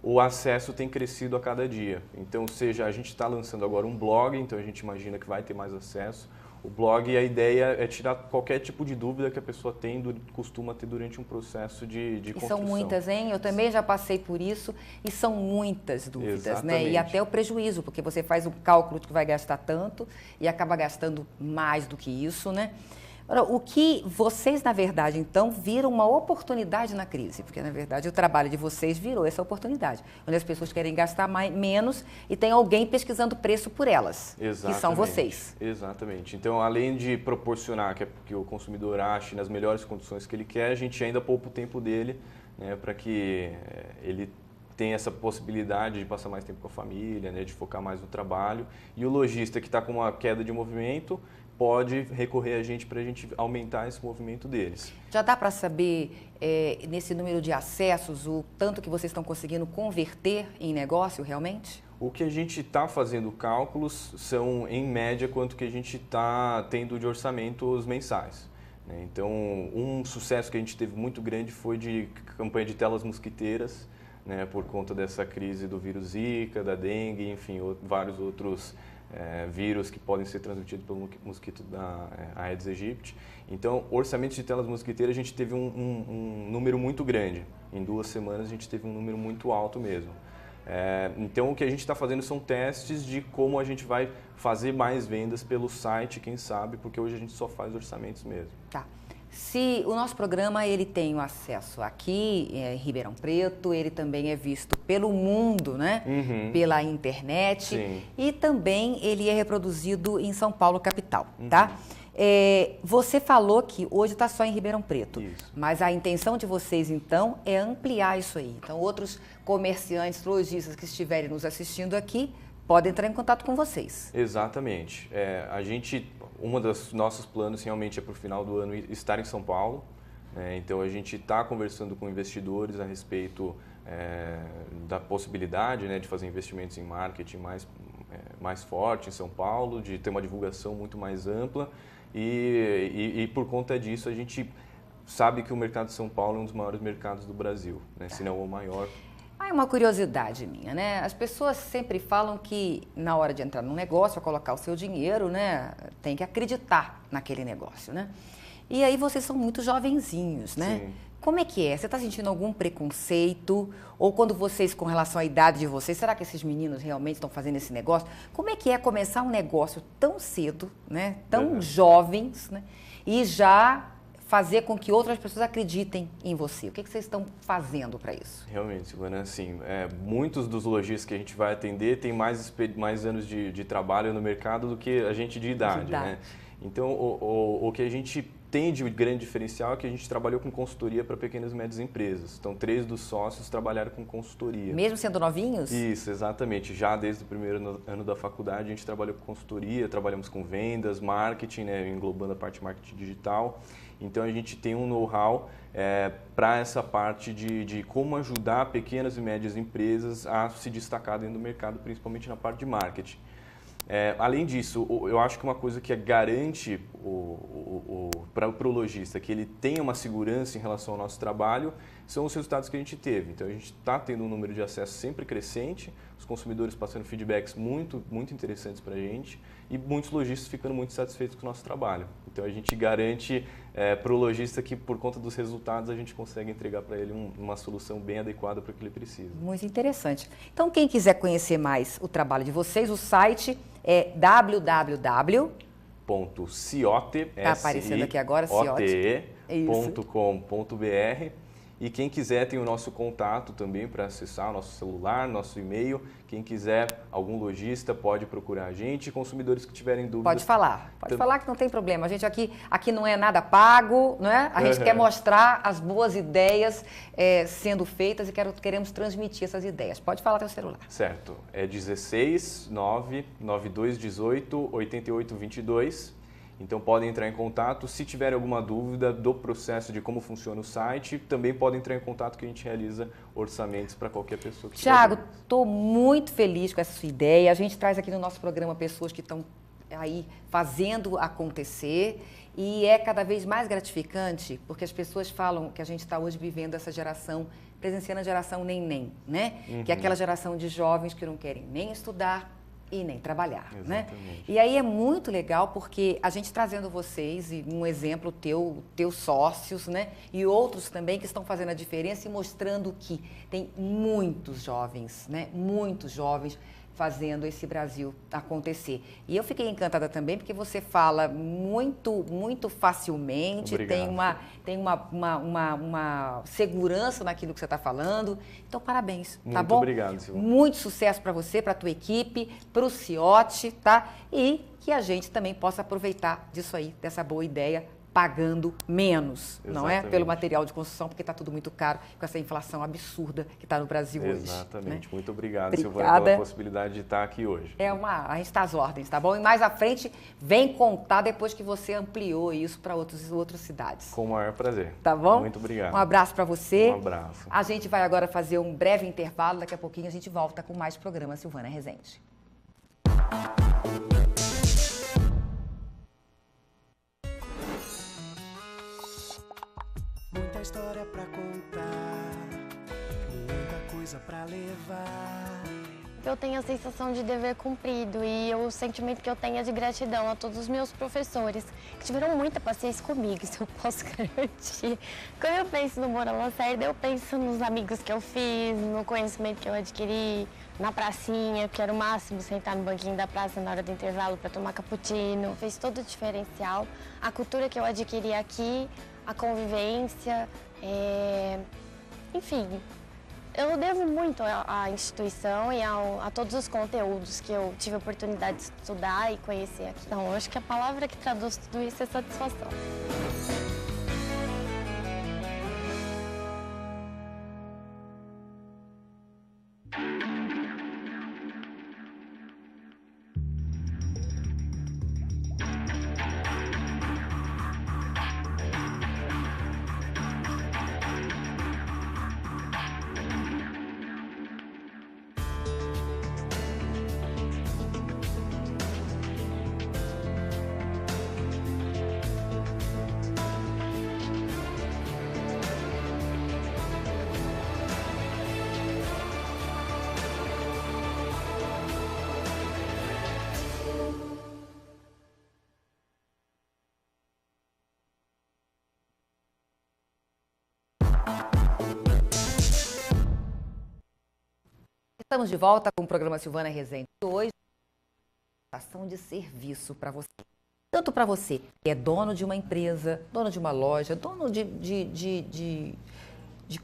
o acesso tem crescido a cada dia. Então, seja, a gente está lançando agora um blog, então a gente imagina que vai ter mais acesso. O blog, a ideia é tirar qualquer tipo de dúvida que a pessoa costuma ter durante um processo de construção. E são muitas, hein? Eu também já passei por isso e são muitas dúvidas, Exatamente. né? E até o prejuízo, porque você faz um cálculo de que vai gastar tanto e acaba gastando mais do que isso, né? Agora, o que vocês, na verdade, então, viram uma oportunidade na crise, porque, na verdade, o trabalho de vocês virou essa oportunidade, onde as pessoas querem gastar menos e tem alguém pesquisando preço por elas, Exatamente. que são vocês. Exatamente. Então, além de proporcionar que o consumidor ache nas melhores condições que ele quer, a gente ainda poupa o tempo dele, né, para que ele tenha essa possibilidade de passar mais tempo com a família, né, de focar mais no trabalho. E o lojista que está com uma queda de movimento pode recorrer a gente para a gente aumentar esse movimento deles. Já dá para saber, nesse número de acessos, o tanto que vocês estão conseguindo converter em negócio realmente? O que a gente está fazendo cálculos são, em média, quanto que a gente está tendo de orçamentos mensais. Né? Então, um sucesso que a gente teve muito grande foi de campanha de telas mosquiteiras, né, por conta dessa crise do vírus Zika, da dengue, enfim, vários outros vírus que podem ser transmitidos pelo mosquito da Aedes aegypti. Então, orçamentos de telas mosquiteiras, a gente teve um número muito grande. Em 2 semanas, a gente teve um número muito alto mesmo. Então, o que a gente está fazendo são testes de como a gente vai fazer mais vendas pelo site, quem sabe, porque hoje a gente só faz orçamentos mesmo. Tá. Se o nosso programa ele tem o acesso aqui em Ribeirão Preto, ele também é visto pelo mundo, né? Pela internet. Sim. E também ele é reproduzido em São Paulo, capital, tá? Você falou que hoje está só em Ribeirão Preto, Isso. mas a intenção de vocês, então, é ampliar isso aí. Então, outros comerciantes, lojistas que estiverem nos assistindo aqui, podem entrar em contato com vocês. Exatamente. Uma dos nossos planos realmente é para o final do ano estar em São Paulo. Né? Então a gente está conversando com investidores a respeito da possibilidade, né, de fazer investimentos em marketing mais forte em São Paulo, de ter uma divulgação muito mais ampla e por conta disso a gente sabe que o mercado de São Paulo é um dos maiores mercados do Brasil, né? Se não o maior. Uma curiosidade minha, né? As pessoas sempre falam que na hora de entrar num negócio, a colocar o seu dinheiro, né, tem que acreditar naquele negócio, né? E aí vocês são muito jovenzinhos, né? Sim. Como é que é? Você está sentindo algum preconceito? Ou quando vocês, com relação à idade de vocês, será que esses meninos realmente estão fazendo esse negócio? Como é começar um negócio tão cedo, né? Tão jovens, né? E já fazer com que outras pessoas acreditem em você? O que vocês estão fazendo para isso? Realmente, Silvana, assim, muitos dos lojistas que a gente vai atender têm mais anos de trabalho no mercado do que a gente de idade, né? Então, o que a gente tem de grande diferencial é que a gente trabalhou com consultoria para pequenas e médias empresas. Então, 3 dos sócios trabalharam com consultoria. Mesmo sendo novinhos? Isso, exatamente. Já desde o primeiro ano da faculdade, a gente trabalhou com consultoria, trabalhamos com vendas, marketing, né, englobando a parte de marketing digital. Então, a gente tem um know-how para essa parte de como ajudar pequenas e médias empresas a se destacar dentro do mercado, principalmente na parte de marketing. Além disso, eu acho que uma coisa que garante para o lojista que ele tenha uma segurança em relação ao nosso trabalho são os resultados que a gente teve. Então, a gente está tendo um número de acessos sempre crescente, os consumidores passando feedbacks muito, muito interessantes para a gente e muitos lojistas ficando muito satisfeitos com o nosso trabalho. Então, a gente garante para o lojista que, por conta dos resultados, a gente consegue entregar para ele uma solução bem adequada para o que ele precisa. Muito interessante. Então, quem quiser conhecer mais o trabalho de vocês, o site é www.ciote.com.br Está aparecendo aqui agora, Ciote.com.br. E quem quiser tem o nosso contato também para acessar, nosso celular, nosso e-mail. Quem quiser, algum lojista pode procurar a gente. Consumidores que tiverem dúvidas... Pode falar que não tem problema. A gente aqui não é nada pago, não é? A gente quer mostrar as boas ideias sendo feitas e queremos transmitir essas ideias. Pode falar teu celular. Certo. É 16 992 18 88 22. Então, podem entrar em contato. Se tiverem alguma dúvida do processo de como funciona o site, também podem entrar em contato que a gente realiza orçamentos para qualquer pessoa que tiver. Tiago, estou muito feliz com essa sua ideia. A gente traz aqui no nosso programa pessoas que estão aí fazendo acontecer e é cada vez mais gratificante porque as pessoas falam que a gente está hoje vivendo essa geração, presenciando a geração nem, né? Que é aquela geração de jovens que não querem nem estudar e nem trabalhar, exatamente, né? E aí é muito legal porque a gente trazendo vocês e um exemplo teus sócios, né? E outros também que estão fazendo a diferença e mostrando que tem muitos jovens, né? Muitos jovens fazendo esse Brasil acontecer. E eu fiquei encantada também porque você fala muito, muito facilmente, obrigado. tem uma segurança naquilo que você está falando. Então, parabéns, muito tá bom? Muito obrigado, Silvana. Muito sucesso para você, para a tua equipe, para o Ciote, tá? E que a gente também possa aproveitar disso aí, dessa boa ideia, pagando menos, não é? Pelo material de construção, porque está tudo muito caro com essa inflação absurda que está no Brasil hoje. Exatamente. Né? Muito obrigado, Obrigada. Silvana, pela possibilidade de estar aqui hoje. A gente está às ordens, tá bom? E mais à frente, vem contar depois que você ampliou isso para outras cidades. Com o maior prazer. Tá bom? Muito obrigado. Um abraço para você. Um abraço. A gente vai agora fazer um breve intervalo, daqui a pouquinho a gente volta com mais programa Silvana Rezende. Muita história pra contar, muita coisa pra levar. Eu tenho a sensação de dever cumprido e o sentimento que eu tenho é de gratidão a todos os meus professores que tiveram muita paciência comigo, isso eu posso garantir. Quando eu penso no Moura Lacerda, eu penso nos amigos que eu fiz, no conhecimento que eu adquiri, na pracinha, que era o máximo sentar no banquinho da praça na hora do intervalo para tomar cappuccino. Fez todo o diferencial. A cultura que eu adquiri aqui, a convivência, enfim, eu devo muito à instituição e a todos os conteúdos que eu tive a oportunidade de estudar e conhecer aqui. Então, eu acho que a palavra que traduz tudo isso é satisfação. Estamos de volta com o programa Silvana Rezende. Hoje, ação de serviço para você. Tanto para você que é dono de uma empresa, dono de uma loja, dono de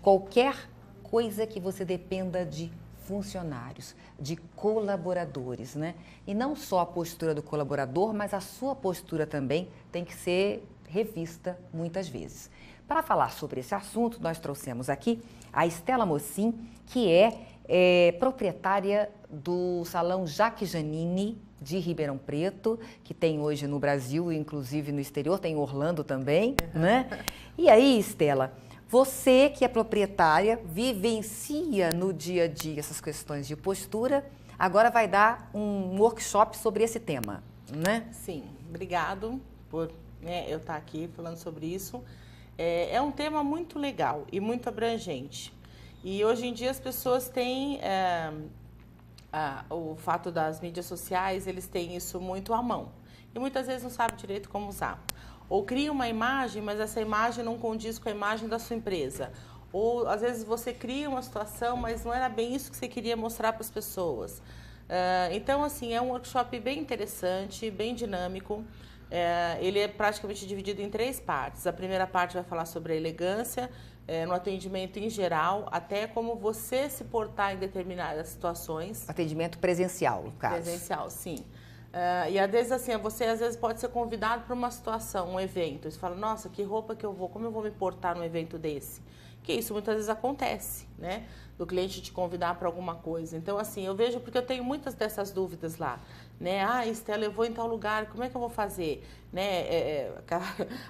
qualquer coisa que você dependa de funcionários, de colaboradores, né? E não só a postura do colaborador, mas a sua postura também tem que ser revista muitas vezes. Para falar sobre esse assunto, nós trouxemos aqui a Estela Mocin, que é proprietária do Salão Jaque Janine, de Ribeirão Preto, que tem hoje no Brasil, inclusive no exterior, tem em Orlando também, né? E aí, Estela, você que é proprietária, vivencia no dia a dia essas questões de postura, agora vai dar um workshop sobre esse tema, né? Sim, obrigado por eu estar aqui falando sobre isso. É um tema muito legal e muito abrangente. E hoje em dia as pessoas têm o fato das mídias sociais, eles têm isso muito à mão. E muitas vezes não sabem direito como usar. Ou cria uma imagem, mas essa imagem não condiz com a imagem da sua empresa. Ou às vezes você cria uma situação, mas não era bem isso que você queria mostrar para as pessoas. Então, assim, é um workshop bem interessante, bem dinâmico. Ele é praticamente dividido em 3 partes. A primeira parte vai falar sobre a elegância, no atendimento em geral, até como você se portar em determinadas situações. Atendimento presencial, no caso. Presencial, sim. E às vezes, assim, você às vezes pode ser convidado para uma situação, um evento. Você fala, nossa, que roupa que eu vou, como eu vou me portar num evento desse? Que isso muitas vezes acontece, né? Do cliente te convidar para alguma coisa. Então, assim, eu vejo, porque eu tenho muitas dessas dúvidas lá, né? Ah, Estela, eu vou em tal lugar, como é que eu vou fazer? Né?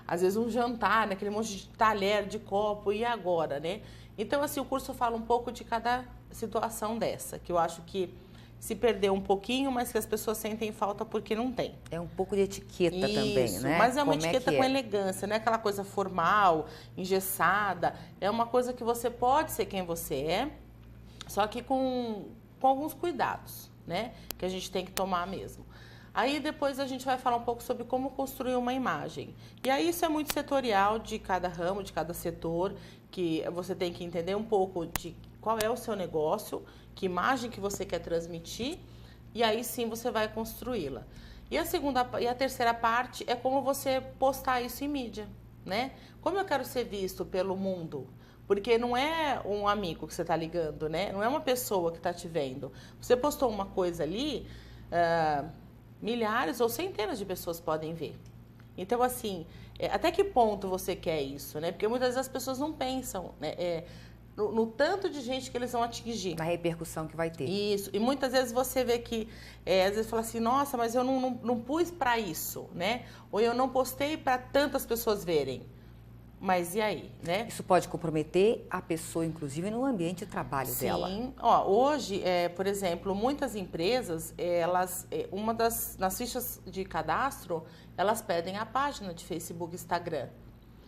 Às vezes um jantar, né? Aquele monte de talher, de copo, e agora, né? Então, assim, o curso fala um pouco de cada situação dessa, que eu acho que se perdeu um pouquinho, mas que as pessoas sentem falta porque não tem. É um pouco de etiqueta também, né? Mas é uma Como etiqueta com elegância, não é aquela coisa formal, engessada. É uma coisa que você pode ser quem você é, só que com alguns cuidados, né? Que a gente tem que tomar mesmo. Aí depois a gente vai falar um pouco sobre como construir uma imagem. E aí isso é muito setorial de cada ramo, de cada setor, que você tem que entender um pouco de qual é o seu negócio, que imagem que você quer transmitir, e aí sim você vai construí-la. E a terceira parte é como você postar isso em mídia, né? Como eu quero ser visto pelo mundo? Porque não é um amigo que você está ligando, né? Não é uma pessoa que está te vendo. Você postou uma coisa ali, milhares ou centenas de pessoas podem ver. Então, assim, até que ponto você quer isso, né? Porque muitas vezes as pessoas não pensam, né? No tanto de gente que eles vão atingir. Na repercussão que vai ter. Isso. E muitas vezes você vê que, às vezes fala assim, nossa, mas eu não pus para isso, né? Ou eu não postei para tantas pessoas verem. Mas e aí, né? Isso pode comprometer a pessoa, inclusive, no ambiente de trabalho dela. Sim. Hoje, por exemplo, muitas empresas, nas fichas de cadastro, elas pedem a página de Facebook e Instagram.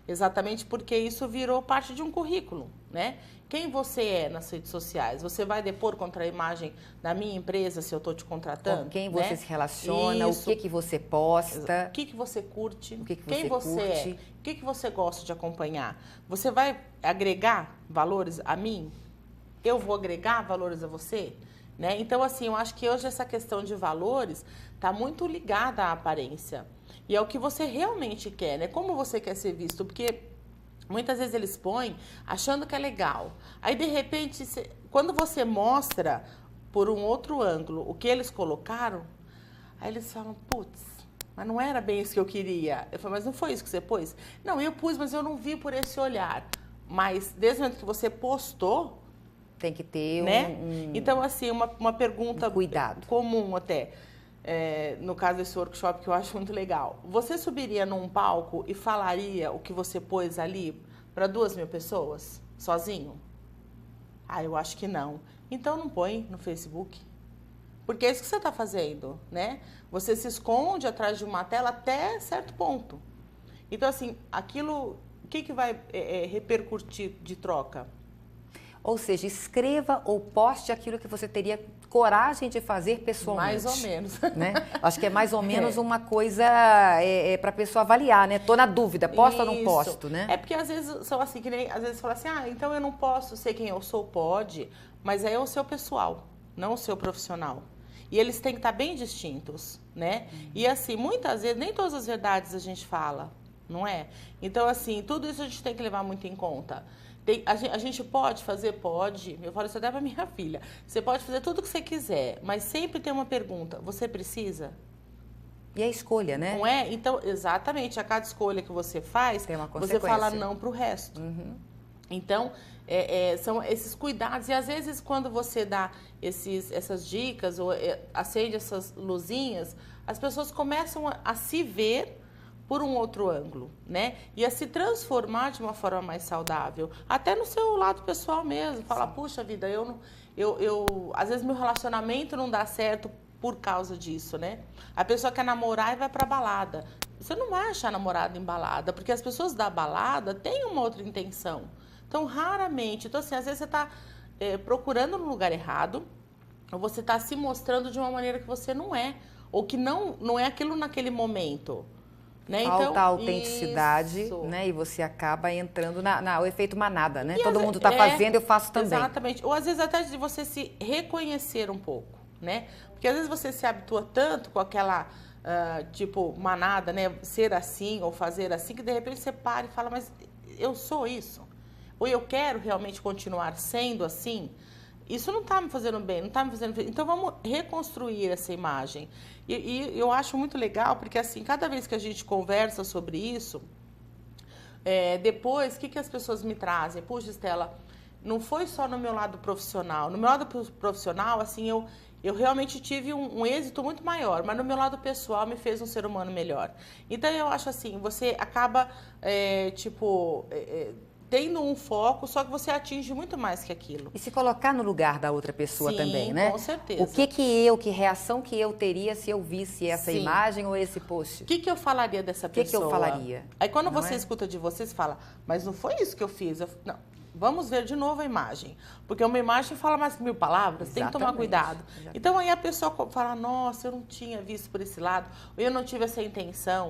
Exatamente porque isso virou parte de um currículo, né? Quem você é nas redes sociais? Você vai depor contra a imagem da minha empresa se eu estou te contratando? Com quem você se relaciona, Isso. o que você posta. O que você curte, o que quem você curte. é, o que você gosta de acompanhar. Você vai agregar valores a mim? Eu vou agregar valores a você? Né? Então, assim, eu acho que hoje essa questão de valores está muito ligada à aparência. E é o que você realmente quer, né? Como você quer ser visto, porque muitas vezes eles põem achando que é legal. Aí, de repente, quando você mostra por um outro ângulo o que eles colocaram, aí eles falam, putz, mas não era bem isso que eu queria. Eu falo, mas não foi isso que você pôs? Não, eu pus, mas eu não vi por esse olhar. Mas desde o momento que você postou, tem que ter né? Então, assim, uma pergunta cuidado comum até. No caso desse workshop, que eu acho muito legal. Você subiria num palco e falaria o que você pôs ali para 2.000 pessoas, sozinho? Ah, eu acho que não. Então não põe no Facebook. Porque é isso que você está fazendo, né? Você se esconde atrás de uma tela até certo ponto. Então, assim, aquilo, o que vai repercutir de troca? Ou seja, escreva ou poste aquilo que você teria coragem de fazer pessoalmente. Mais ou menos. Né? Acho que é mais ou menos uma coisa para a pessoa avaliar, né? Tô na dúvida, posto ou não posto, né? É porque às vezes são assim, que nem, às vezes fala assim, então eu não posso ser quem eu sou, pode, mas é o seu pessoal, não o seu profissional. E eles têm que estar bem distintos, né? E assim, muitas vezes, nem todas as verdades a gente fala, não é? Então, assim, tudo isso a gente tem que levar muito em conta. A gente pode fazer? Pode. Eu falo isso até para minha filha. Você pode fazer tudo o que você quiser, mas sempre tem uma pergunta. Você precisa? E a escolha, né? Não é? Então, exatamente, a cada escolha que você faz, Tem uma você fala consequência. não para o resto. Uhum. Então, são esses cuidados. E às vezes, quando você dá essas dicas ou acende essas luzinhas, as pessoas começam a se ver por um outro ângulo, né? E a se transformar de uma forma mais saudável. Até no seu lado pessoal mesmo. Fala, puxa vida, às vezes meu relacionamento não dá certo por causa disso, né? A pessoa quer namorar e vai pra balada. Você não vai achar namorado em balada, porque as pessoas da balada têm uma outra intenção. Então, raramente. Então, assim, às vezes você está procurando no lugar errado, ou você está se mostrando de uma maneira que você não é, ou que não é aquilo naquele momento. Né? Falta então, autenticidade, isso. né? E você acaba entrando no efeito manada, né? E Todo mundo está fazendo, eu faço também. Exatamente. Ou às vezes até de você se reconhecer um pouco, né? Porque às vezes você se habitua tanto com aquela, tipo, manada, né? Ser assim ou fazer assim, que de repente você para e fala, mas eu sou isso? Ou eu quero realmente continuar sendo assim? Isso não está me fazendo bem, não está me fazendo feliz. Então, vamos reconstruir essa imagem. E eu acho muito legal, porque assim, cada vez que a gente conversa sobre isso, depois, o que as pessoas me trazem? Puxa, Estela, não foi só no meu lado profissional. No meu lado profissional, assim, eu realmente tive um êxito muito maior, mas no meu lado pessoal me fez um ser humano melhor. Então, eu acho assim, você acaba, tendo um foco, só que você atinge muito mais que aquilo. E se colocar no lugar da outra pessoa também, né? Com certeza. Que reação que eu teria se eu visse essa imagem ou esse post? O que eu falaria dessa pessoa? O que eu falaria? Aí quando você escuta de você, você fala, mas não foi isso que eu fiz. Não, vamos ver de novo a imagem. Porque uma imagem fala mais que 1000 palavras, tem que tomar cuidado. Exatamente. Então aí a pessoa fala, nossa, eu não tinha visto por esse lado, ou eu não tive essa intenção.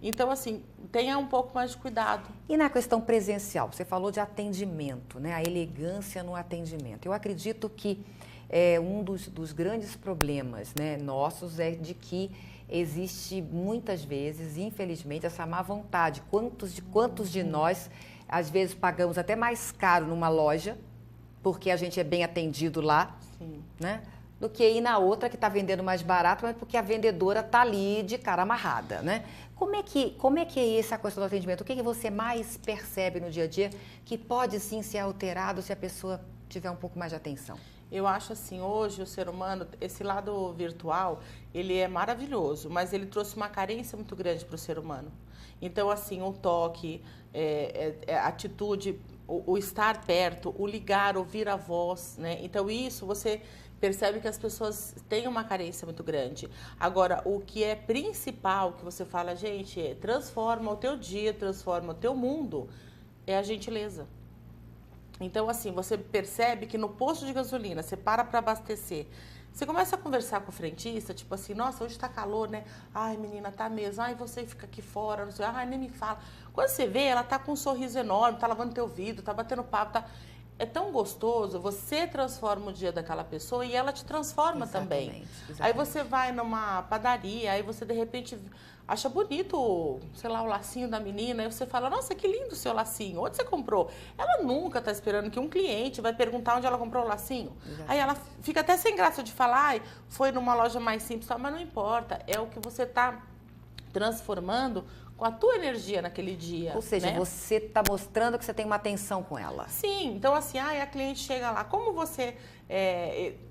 Então, assim, tenha um pouco mais de cuidado. E na questão presencial, você falou de atendimento, né? A elegância no atendimento. Eu acredito que um dos grandes problemas, né, nossos é de que existe muitas vezes, infelizmente, essa má vontade. Quantos de nós, às vezes, pagamos até mais caro numa loja, porque a gente é bem atendido lá, né? Do que ir na outra que está vendendo mais barato, mas porque a vendedora está ali de cara amarrada, né? Como é que é essa questão do atendimento? O que você mais percebe no dia a dia que pode sim ser alterado se a pessoa tiver um pouco mais de atenção? Eu acho assim, hoje o ser humano, esse lado virtual, ele é maravilhoso, mas ele trouxe uma carência muito grande para o ser humano. Então, assim, o toque, a atitude, o estar perto, o ligar, ouvir a voz, né? Então, isso você percebe que as pessoas têm uma carência muito grande. Agora, o que é principal, que você fala, gente, transforma o teu dia, transforma o teu mundo, é a gentileza. Então, assim, você percebe que no posto de gasolina, você para abastecer, você começa a conversar com o frentista, tipo assim, nossa, hoje tá calor, né? Ai, menina, tá mesmo. Ai, você fica aqui fora, não sei. Ai, nem me fala. Quando você vê, ela tá com um sorriso enorme, tá lavando teu vidro, tá batendo papo, tá... É tão gostoso, você transforma o dia daquela pessoa e ela te transforma também. Aí você vai numa padaria, aí você de repente acha bonito, sei lá, o lacinho da menina, aí você fala, nossa, que lindo o seu lacinho, onde você comprou? Ela nunca está esperando que um cliente vai perguntar onde ela comprou o lacinho. Aí ela fica até sem graça de falar, ai, foi numa loja mais simples, mas não importa, é o que você está transformando com a tua energia naquele dia. Ou seja, né? Você está mostrando que você tem uma atenção com ela. Sim, então assim, a cliente chega lá, como você,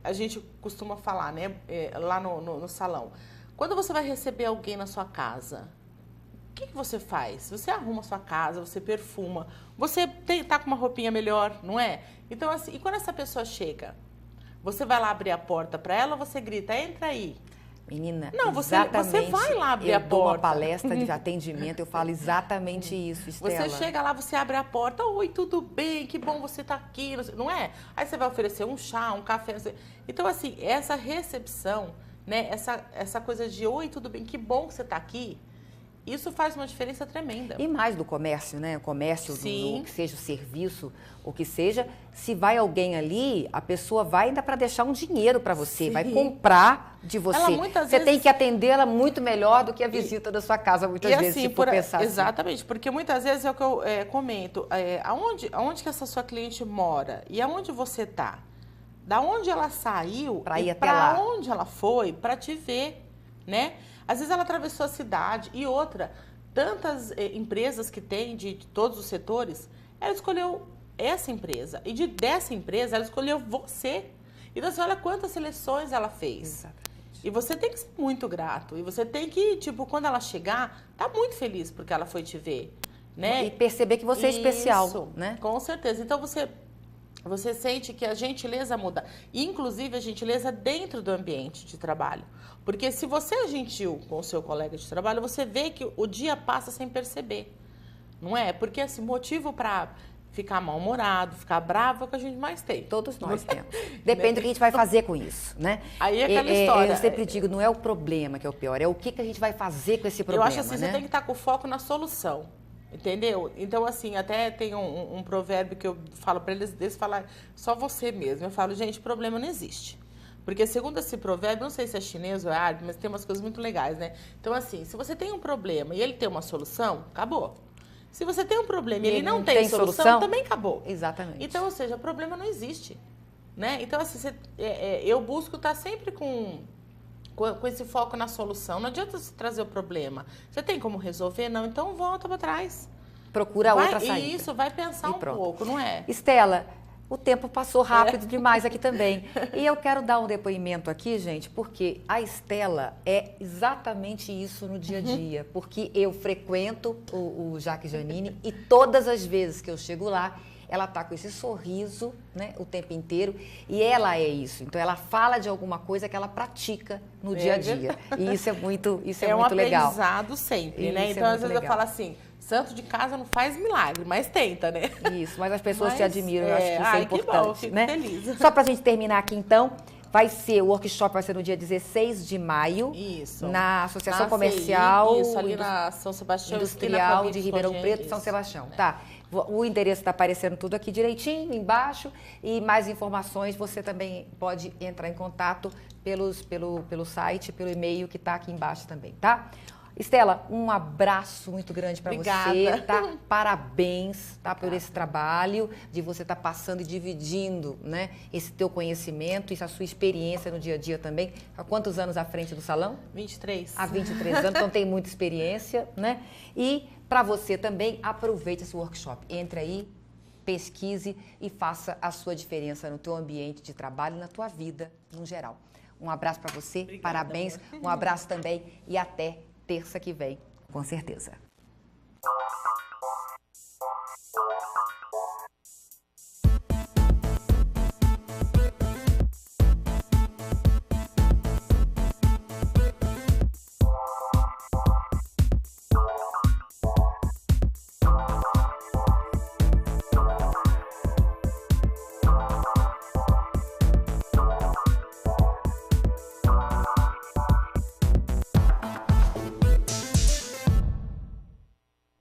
a gente costuma falar, né, lá no salão, quando você vai receber alguém na sua casa, o que você faz? Você arruma a sua casa, você perfuma, você tá com uma roupinha melhor, não é? Então assim, e quando essa pessoa chega, você vai lá abrir a porta para ela ou você grita, entra aí? Menina, não, você vai lá abrir a porta. Eu dou uma palestra de atendimento, eu falo exatamente isso, Estela. Você chega lá, você abre a porta, oi, tudo bem, que bom você tá aqui, não é? Aí você vai oferecer um chá, um café, então assim, essa recepção, né, essa coisa de oi, tudo bem, que bom que você tá aqui, isso faz uma diferença tremenda. E mais do comércio, né? O comércio, que seja o serviço, o que seja, se vai alguém ali, a pessoa vai ainda para deixar um dinheiro para você, vai comprar de você. Você tem que atendê-la muito melhor do que a visita da sua casa, muitas vezes, assim, se for pensar exatamente, assim. Porque muitas vezes é o que eu comento, aonde que essa sua cliente mora e aonde você tá? Da onde ela saiu para ir até lá. Para onde ela foi para te ver. né? Às vezes ela atravessou a cidade. E outra, tantas empresas que tem de todos os setores, ela escolheu essa empresa. E dessa empresa, ela escolheu você. Então, assim, olha quantas seleções ela fez. Exatamente. E você tem que ser muito grato. E você tem que, tipo, quando ela chegar, tá muito feliz porque ela foi te ver, né? E perceber que você é especial, Isso, né? Com certeza. Então, você sente que a gentileza muda. E, inclusive, a gentileza dentro do ambiente de trabalho. Porque se você é gentil com o seu colega de trabalho, você vê que o dia passa sem perceber. Não é? Porque, assim, motivo para ficar mal-humorado, ficar bravo é o que a gente mais tem. Todos nós temos. Depende do que a gente vai fazer com isso, né? Aí é aquela história. Eu sempre digo, não é o problema que é o pior, é o que a gente vai fazer com esse problema, Eu acho assim, né? você tem que estar com foco na solução. Entendeu? Então, assim, até tem um provérbio que eu falo para eles falar só você mesmo. Eu falo, gente, problema não existe. Porque segundo esse provérbio, não sei se é chinês ou é árabe, mas tem umas coisas muito legais, né? Então, assim, se você tem um problema e ele tem uma solução, acabou. Se você tem um problema e ele não tem solução, também acabou. Exatamente. Então, ou seja, problema não existe. Né? Então, assim, eu busco estar sempre com esse foco na solução. Não adianta você trazer o problema. Você tem como resolver? Não, então volta para trás. Procura outra saída. Isso, vai pensar um pouco, não é? Estela, o tempo passou rápido demais aqui também. E eu quero dar um depoimento aqui, gente, porque a Estela é exatamente isso no dia a dia. Porque eu frequento o Jaque Janine e todas as vezes que eu chego lá, ela tá com esse sorriso, né, o tempo inteiro, e ela é isso. Então ela fala de alguma coisa que ela pratica no dia a dia. E isso é muito legal. É um aprendizado sempre, né? Então às vezes legal. eu falo assim, santo de casa não faz milagre, mas tenta, né? Isso, mas as pessoas te admiram, eu acho que isso é importante, que bom, fico né? feliz. Só pra gente terminar aqui então, o workshop vai ser no dia 16 de maio. Isso. Na Associação Comercial isso, ali na São Sebastião, Industrial de Ribeirão Preto, São isso. Sebastião. Tá. O endereço está aparecendo tudo aqui direitinho, embaixo. E mais informações, você também pode entrar em contato pelo site, pelo e-mail que está aqui embaixo também, tá? Estela, um abraço muito grande para você, tá? Parabéns, tá, por esse trabalho, de você estar passando e dividindo, né, esse teu conhecimento, essa sua experiência no dia a dia também. Há quantos anos à frente do salão? 23. Há 23 anos, então tem muita experiência, né? E para você também, aproveite esse workshop. Entre aí, pesquise e faça a sua diferença no teu ambiente de trabalho e na tua vida, no geral. Um abraço para você, Obrigada, parabéns, amor. um abraço também e até terça que vem, com certeza.